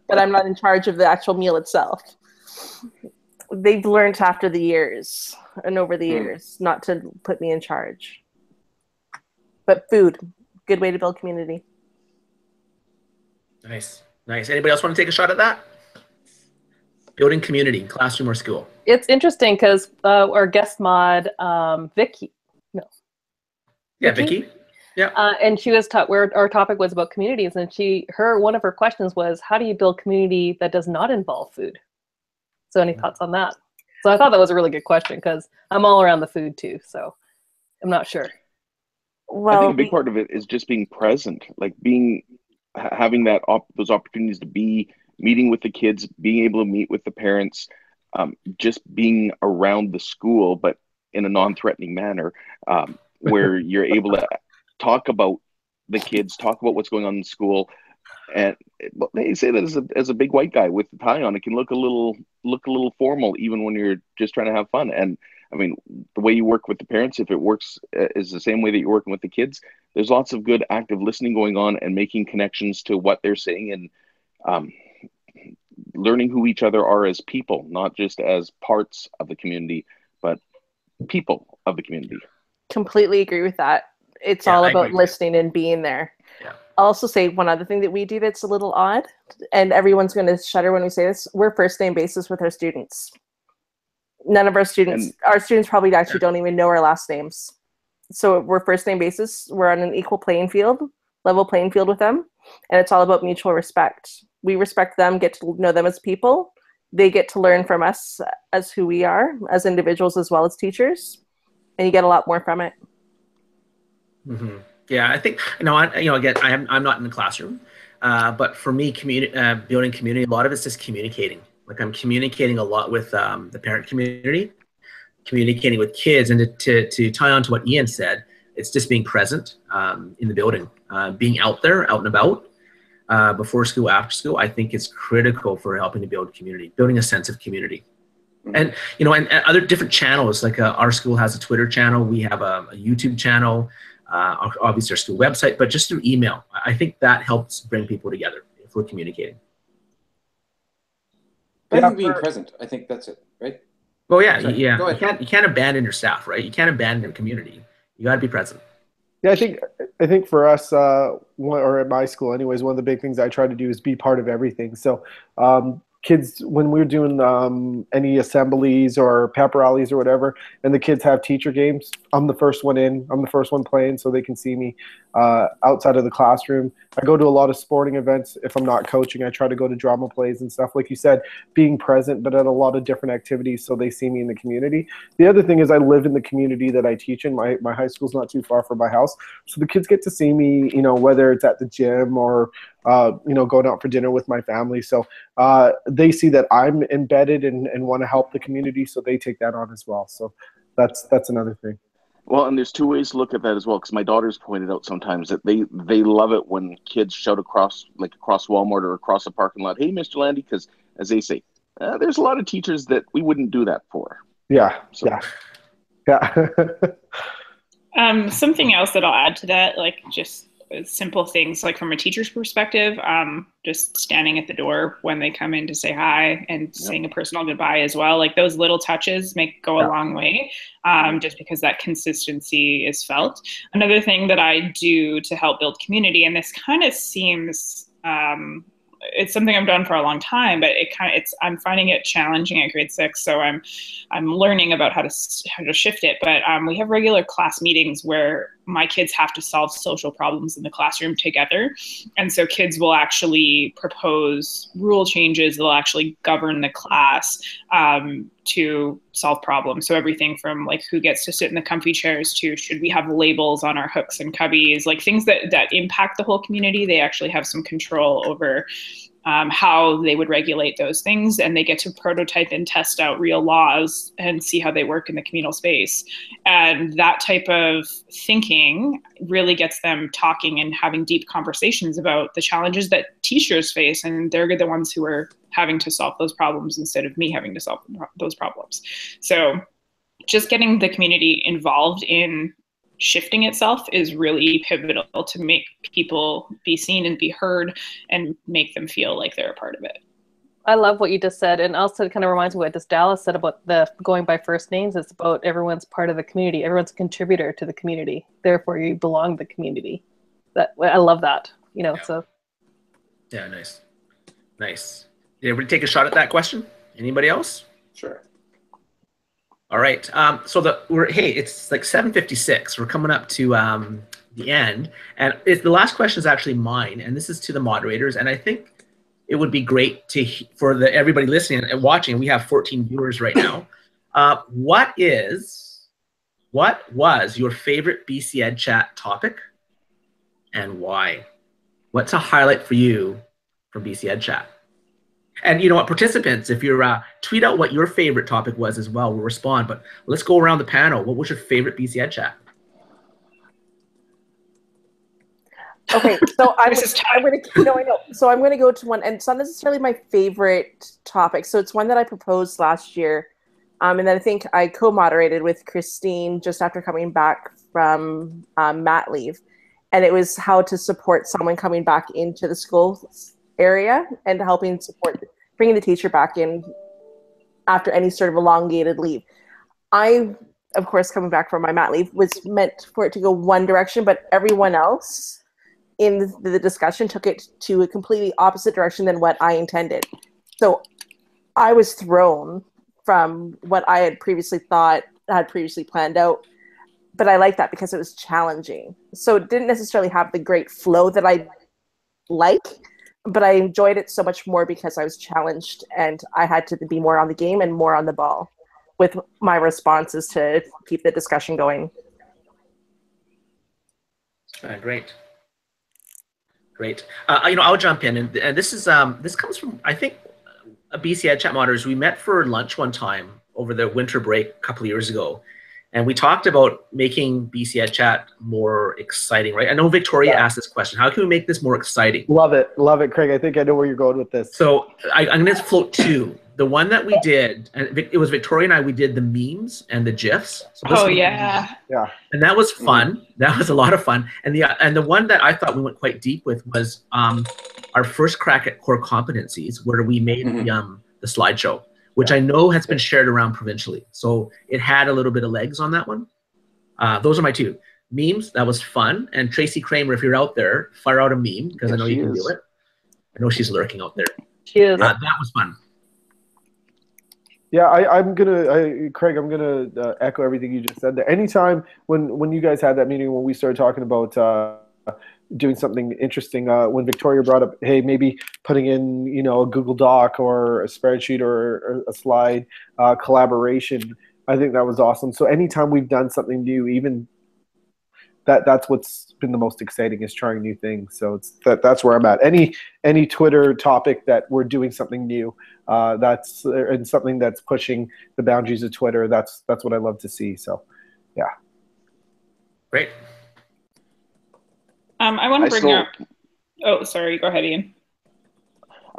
but I'm not in charge of the actual meal itself. They've learned after the years and over the years not to put me in charge. But food, good way to build community. Nice. Anybody else want to take a shot at that? Building community, classroom or school. It's interesting because our guest mod, Vicky. No. Yeah, Vicky. Yeah. And she was taught where our topic was about communities, and one of her questions was, how do you build community that does not involve food? So any thoughts on that? So I thought that was a really good question because I'm all around the food too, so I'm not sure. Well, I think a big part of it is just being present, like having those opportunities to be meeting with the kids, being able to meet with the parents, just being around the school, but in a non-threatening manner, where you're able to talk about the kids, talk about what's going on in school. And they say that as a big white guy with the tie on, it can look a little formal, even when you're just trying to have fun. And I mean, the way you work with the parents, if it works, is the same way that you're working with the kids. There's lots of good active listening going on and making connections to what they're saying, and learning who each other are as people, not just as parts of the community, but people of the community. Completely agree with that. It's all about listening and being there. Yeah. I'll also say one other thing that we do that's a little odd, and everyone's going to shudder when we say this, we're first name basis with our students. None of our students probably actually don't even know our last names. So we're first name basis. We're on an equal playing field, level playing field with them. And it's all about mutual respect. We respect them, get to know them as people. They get to learn from us as who we are, as individuals as well as teachers. And you get a lot more from it. Mm-hmm. Yeah, I think, again, I'm not in the classroom, but for me, building community, a lot of it's just communicating. Like I'm communicating a lot with the parent community, communicating with kids, and to tie on to what Ian said, it's just being present in the building, being out there, out and about, before school, after school. I think is critical for helping to build community, building a sense of community. And and other different channels, like our school has a Twitter channel, we have a YouTube channel, obviously our school website, but just through email. I think that helps bring people together if we're communicating. I think being present, I think that's it, right? Well, yeah, sorry, yeah. You can't abandon your staff, right? You can't abandon your community. You got to be present. Yeah, I think for us, or at my school anyways, one of the big things I try to do is be part of everything. So kids, when we're doing any assemblies or pep rallies or whatever, and the kids have teacher games, I'm the first one in. I'm the first one playing, so they can see me outside of the classroom. I go to a lot of sporting events. If I'm not coaching, I try to go to drama plays and stuff. Like you said, being present, but at a lot of different activities so they see me in the community. The other thing is I live in the community that I teach in. My high school's not too far from my house. So the kids get to see me, whether it's at the gym or going out for dinner with my family. So they see that I'm embedded and want to help the community, so they take that on as well. So that's another thing. Well, and there's two ways to look at that as well, because my daughter's pointed out sometimes that they love it when kids shout across Walmart or across the parking lot, "Hey, Mr. Landy," because as they say, there's a lot of teachers that we wouldn't do that for. Yeah, so. Yeah. Something else that I'll add to that, like just simple things, like from a teacher's perspective, just standing at the door when they come in to say hi and saying a personal goodbye as well. Like those little touches go a long way, just because that consistency is felt. Another thing that I do to help build community, and this kind of seems, it's something I've done for a long time, but I'm finding it challenging at grade 6. So I'm learning about how to shift it. But we have regular class meetings where my kids have to solve social problems in the classroom together. And so kids will actually propose rule changes that will actually govern the class to solve problems. So everything from like who gets to sit in the comfy chairs to should we have labels on our hooks and cubbies, like things that impact the whole community. They actually have some control over how they would regulate those things, and they get to prototype and test out real laws and see how they work in the communal space. And that type of thinking really gets them talking and having deep conversations about the challenges that teachers face, and they're the ones who are having to solve those problems instead of me having to solve those problems. So just getting the community involved in shifting itself is really pivotal to make people be seen and be heard and make them feel like they're a part of it. I love what you just said, and also it kind of reminds me what Dallas said about the going by first names. It's about everyone's part of the community. Everyone's a contributor to the community. Therefore, you belong to the community. I love that. You know, so. Yeah, nice. Did everybody take a shot at that question? Anybody else? Sure. All right. Hey, it's like 7:56. We're coming up to the end, and the last question is actually mine, and this is to the moderators, and I think it would be great for everybody listening and watching. We have 14 viewers right now. What was your favorite BCEDCHAT topic, and why? What's a highlight for you from BCEDCHAT? And you know what, participants, if you're tweet out what your favorite topic was as well, we'll respond. But let's go around the panel. What was your favorite BCEDCHAT? Okay, so I'm going to go to one, and it's not necessarily my favorite topic. So it's one that I proposed last year, and then I think I co-moderated with Christine just after coming back from mat leave, and it was how to support someone coming back into the school area and helping support bringing the teacher back in after any sort of elongated leave. I, of course, coming back from my mat leave was meant for it to go one direction, but everyone else in the discussion took it to a completely opposite direction than what I intended. So I was thrown from what I had previously planned out, but I liked that because it was challenging. So it didn't necessarily have the great flow that I like, but I enjoyed it so much more because I was challenged and I had to be more on the game and more on the ball with my responses to keep the discussion going. Great. I'll jump in, and this is this comes from, I think, a BCEDCHAT moderators. We met for lunch one time over the winter break a couple of years ago, and we talked about making BCEDCHAT more exciting, right? I know Victoria asked this question. How can we make this more exciting? Love it, Craig. I think I know where you're going with this. So I'm going to float two. The one that we did, and it was Victoria and I, we did the memes and the GIFs. So yeah. And that was fun. That was a lot of fun. And the one that I thought we went quite deep with was our first crack at core competencies, where we made the slideshow, which I know has been shared around provincially. So it had a little bit of legs on that one. Those are my two. Memes, that was fun. And Tracy Kramer, if you're out there, fire out a meme, because I know you can do it. I know she's lurking out there. She is. That was fun. Yeah, Craig, I'm gonna echo everything you just said there. Anytime when you guys had that meeting, when we started talking about doing something interesting, when Victoria brought up, hey, maybe putting in a Google Doc or a spreadsheet or a slide collaboration, I think that was awesome. So anytime we've done something new, even that's what's been the most exciting, is trying new things. So that's where I'm at. Any Twitter topic that we're doing something new, that's and something that's pushing the boundaries of Twitter. That's what I love to see. So, yeah. Great. I want to bring up. Oh, sorry. Go ahead, Ian.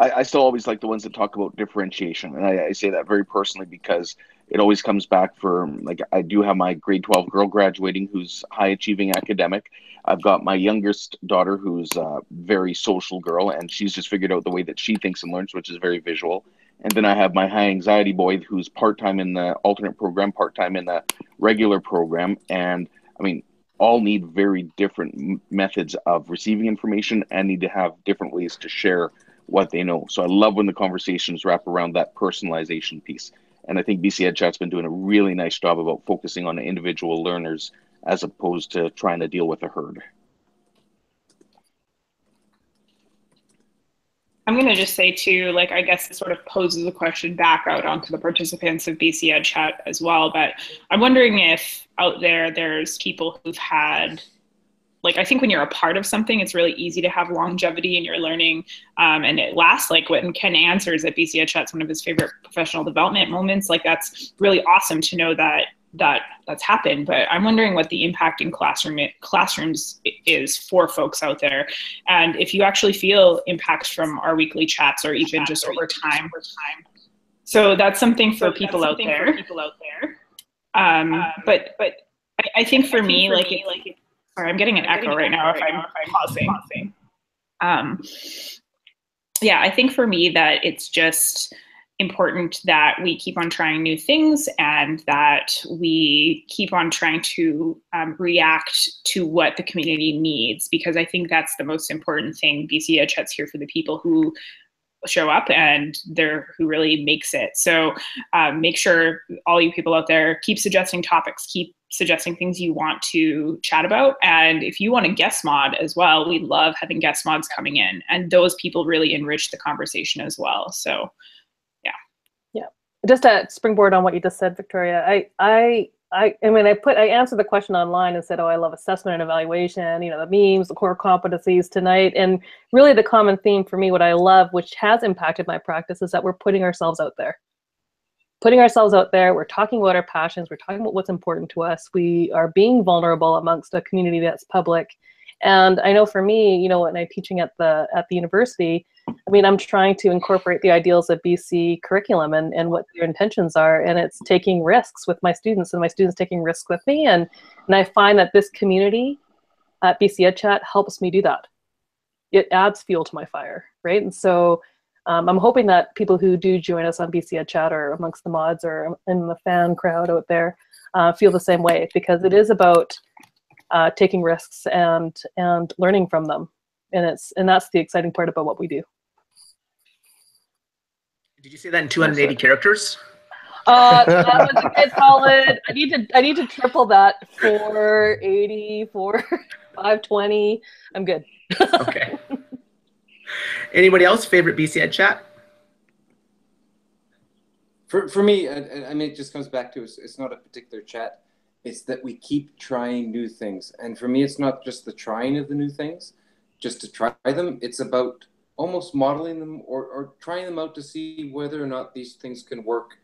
I still always like the ones that talk about differentiation, and I say that very personally because it always comes back for, like, I do have my grade 12 girl graduating who's high achieving academic. I've got my youngest daughter who's a very social girl, and she's just figured out the way that she thinks and learns, which is very visual. And then I have my high anxiety boy who's part-time in the alternate program, part-time in the regular program. And I mean, all need very different methods of receiving information and need to have different ways to share what they know. So I love when the conversations wrap around that personalization piece. And I think BCEDCHAT's been doing a really nice job about focusing on the individual learners as opposed to trying to deal with a herd. I'm going to just say too, like, I guess it sort of poses a question back out onto the participants of BCEDCHAT as well. But I'm wondering if out there, there's people who've had, like, I think when you're a part of something, it's really easy to have longevity in your learning, and it lasts. Like when Ken answers at BCEDCHAT's one of his favorite professional development moments. Like, that's really awesome to know that's happened. But I'm wondering what the impact in classrooms is for folks out there, and if you actually feel impacts from our weekly chats or even just over time. So that's something for people out there. But I think for me, like, sorry, I'm getting an echo right now if I'm pausing. Yeah, I think for me that it's just important that we keep on trying new things and that we keep on trying to react to what the community needs, because I think that's the most important thing. BCEDCHAT's here for the people who show up and who really makes it. So make sure all you people out there keep suggesting topics, keep suggesting things you want to chat about. And if you want to guest mod as well, we love having guest mods coming in, and those people really enrich the conversation as well. So yeah, just to springboard on what you just said, Victoria, I mean, I answered the question online and said, oh, I love assessment and evaluation, you know, the memes, the core competencies tonight. And really the common theme for me, what I love, which has impacted my practice, is that we're putting ourselves out there. Putting ourselves out there, we're talking about our passions, we're talking about what's important to us, we are being vulnerable amongst a community that's public. And I know for me, you know, when I'm teaching at the university, I mean, I'm trying to incorporate the ideals of BC curriculum and what their intentions are, and it's taking risks with my students and my students taking risks with me. And I find that this community at BCEDCHAT helps me do that. It adds fuel to my fire, right? And so I'm hoping that people who do join us on BCEDCHAT or amongst the mods or in the fan crowd out there feel the same way, because it is about taking risks and learning from them. And that's the exciting part about what we do. Did you say that in 280 characters? That was a good solid. I need to triple that. 480, 520. I'm good. Okay. Anybody else favorite BCEDCHAT? For me, I mean, it just comes back to it's not a particular chat. It's that we keep trying new things. And for me, it's not just the trying of the new things, just to try them. It's about almost modeling them or trying them out to see whether or not these things can work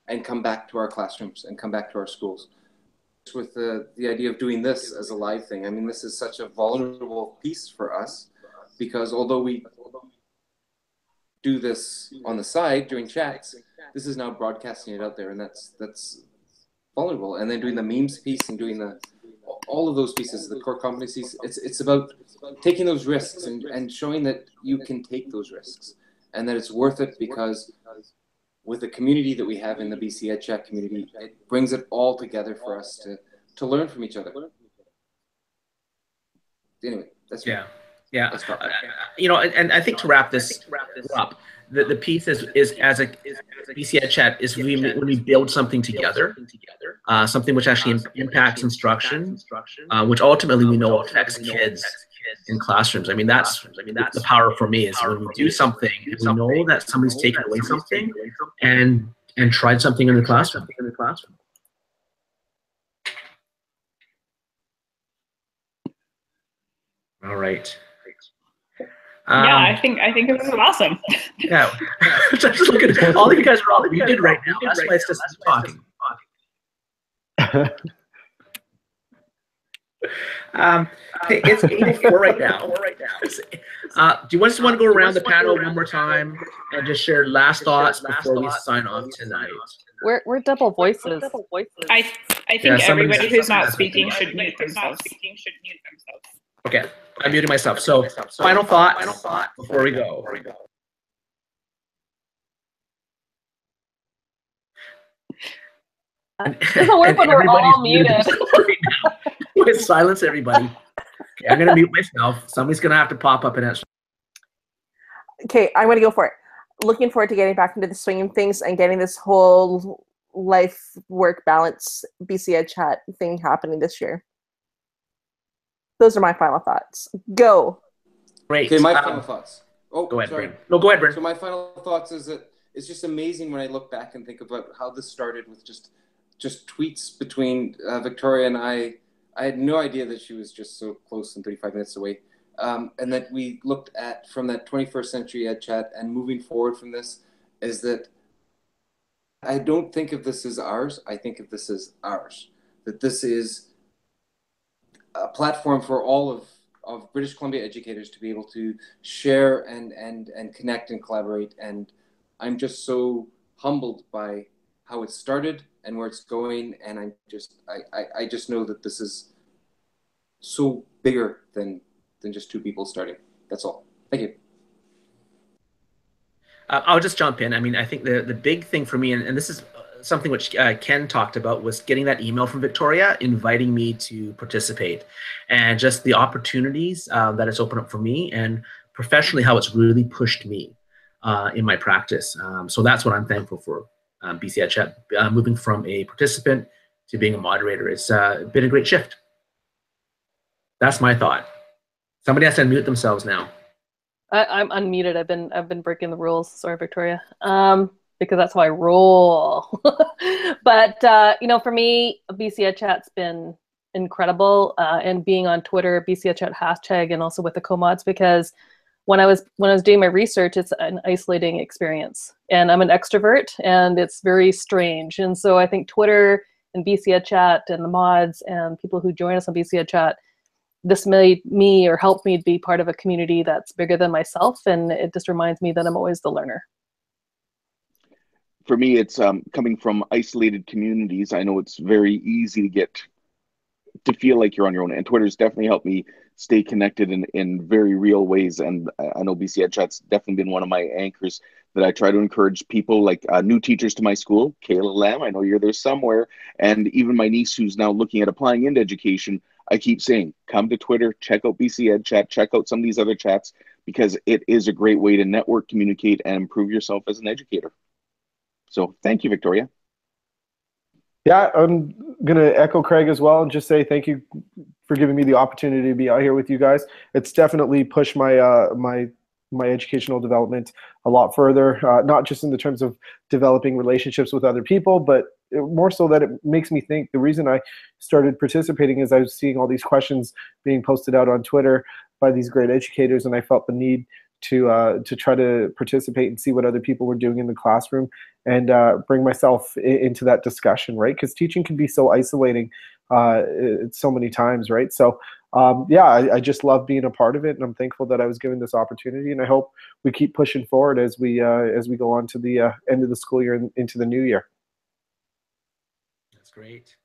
and come back to our classrooms and come back to our schools. With the idea of doing this as a live thing, I mean, this is such a vulnerable piece for us, because although we do this on the side during chats, this is now broadcasting it out there, and that's vulnerable. And then doing the memes piece and doing all of those pieces, the core competencies, it's about taking those risks and showing that you can take those risks and that it's worth it, because with the community that we have in the BCEDCHAT community, it brings it all together for us to learn from each other. Anyway, that's yeah. You know, and I think to wrap this up, the piece is as a BCEDCHAT is when we build something together, something which actually impacts instruction, which ultimately we know affects kids in classrooms. I mean, that's the power for me, is when we do something and we know that somebody's taken away something and tried something in the classroom. All right. Yeah, I think this is awesome. Yeah. Just look at all of you guys are all you did right now. That's why it's just talking. It's 8:04 right now. Do you just want to go around the panel one more time and just share last thoughts before we sign off tonight? We're double voices. I think everybody who's not speaking should mute themselves. Okay, I'm muting myself. So final thought before we go. It doesn't work when we're all muted. With silence, everybody. Okay, I'm gonna mute myself. Somebody's gonna have to pop up and answer. Okay, I'm gonna go for it. Looking forward to getting back into the swing of things and getting this whole life-work balance BCEDCHAT thing happening this year. Those are my final thoughts. Go. Great. Okay, my final thoughts. Oh, go ahead, sorry. Bryn. No, go ahead, Bryn. So my final thoughts is that it's just amazing when I look back and think about how this started with just tweets between Victoria and I. I had no idea that she was just so close and 35 minutes away. And that we looked at from that 21st century EdChat and moving forward from this is that I don't think of this as ours. I think of this as ours. That this is a platform for all of British Columbia educators to be able to share and connect and collaborate. And I'm just so humbled by how it started and where it's going, and I just know that this is so bigger than just two people starting. That's all. Thank you. I'll just jump in. I mean, I think the big thing for me, and this is something which Ken talked about, was getting that email from Victoria inviting me to participate, and just the opportunities that it's opened up for me, and professionally how it's really pushed me in my practice. So that's what I'm thankful for. BCEDCHAT, moving from a participant to being a moderator. It's been a great shift. That's my thought. Somebody has to unmute themselves now. I'm unmuted. I've been breaking the rules. Sorry, Victoria. Because that's how I roll. But you know, for me, BCEDCHAT's been incredible, and being on Twitter, BCEDCHAT hashtag, and also with the co-mods, because when I was doing my research, it's an isolating experience, and I'm an extrovert, and it's very strange. And so I think Twitter and BCEDCHAT and the mods and people who join us on BCEDCHAT, this made me, or helped me, be part of a community that's bigger than myself, and it just reminds me that I'm always the learner. For me, it's coming from isolated communities. I know it's very easy to feel like you're on your own, and Twitter's definitely helped me stay connected in very real ways. And I know BCEDCHAT's definitely been one of my anchors that I try to encourage people, like new teachers to my school, Kayla Lamb, I know you're there somewhere, and even my niece who's now looking at applying into education. I keep saying, come to Twitter, check out BCEDCHAT, check out some of these other chats, because it is a great way to network, communicate, and improve yourself as an educator. So thank you, Victoria. Yeah, I'm going to echo Craig as well and just say thank you for giving me the opportunity to be out here with you guys. It's definitely pushed my my educational development a lot further, not just in the terms of developing relationships with other people, but more so that it makes me think. The reason I started participating is I was seeing all these questions being posted out on Twitter by these great educators, and I felt the need to try to participate and see what other people were doing in the classroom, and bring myself into that discussion, right? Because teaching can be so isolating so many times, right? So yeah, I just love being a part of it, and I'm thankful that I was given this opportunity, and I hope we keep pushing forward as we go on to the end of the school year and into the new year. That's great.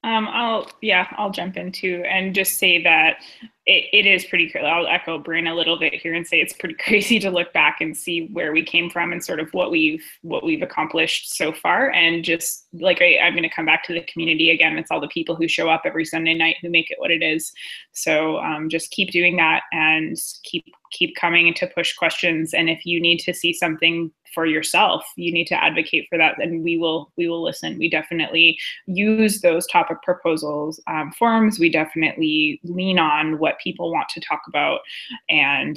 I'll jump in too and just say that it is pretty crazy. I'll echo Bryn a little bit here and say it's pretty crazy to look back and see where we came from and sort of what we've accomplished so far. And just like I'm going to come back to the community again. It's all the people who show up every Sunday night who make it what it is. So just keep doing that and keep coming to push questions. And if you need to see something for yourself, you need to advocate for that, and we will listen. We definitely use those topic proposals forums. We definitely lean on what people want to talk about, and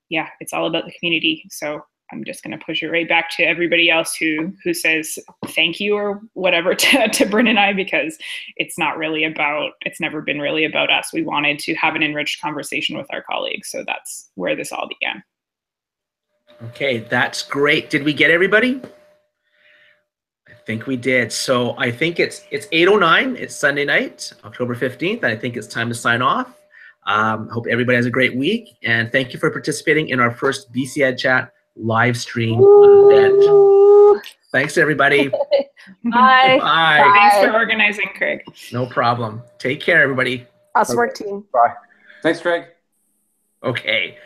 yeah, it's all about the community. So I'm just going to push it right back to everybody else who says thank you or whatever to Bryn and I, because it's never been really about us. We wanted to have an enriched conversation with our colleagues, so that's where this all began. Okay, that's great. Did we get everybody? I think we did. So I think it's 8:09. It's Sunday night, October 15th. I think it's time to sign off. Hope everybody has a great week, and thank you for participating in our first BCEDCHAT live stream event. Thanks, everybody. Bye. Bye. Thanks for organizing, Craig. No problem. Take care, everybody. Us work team. Bye. Thanks, Craig. Okay.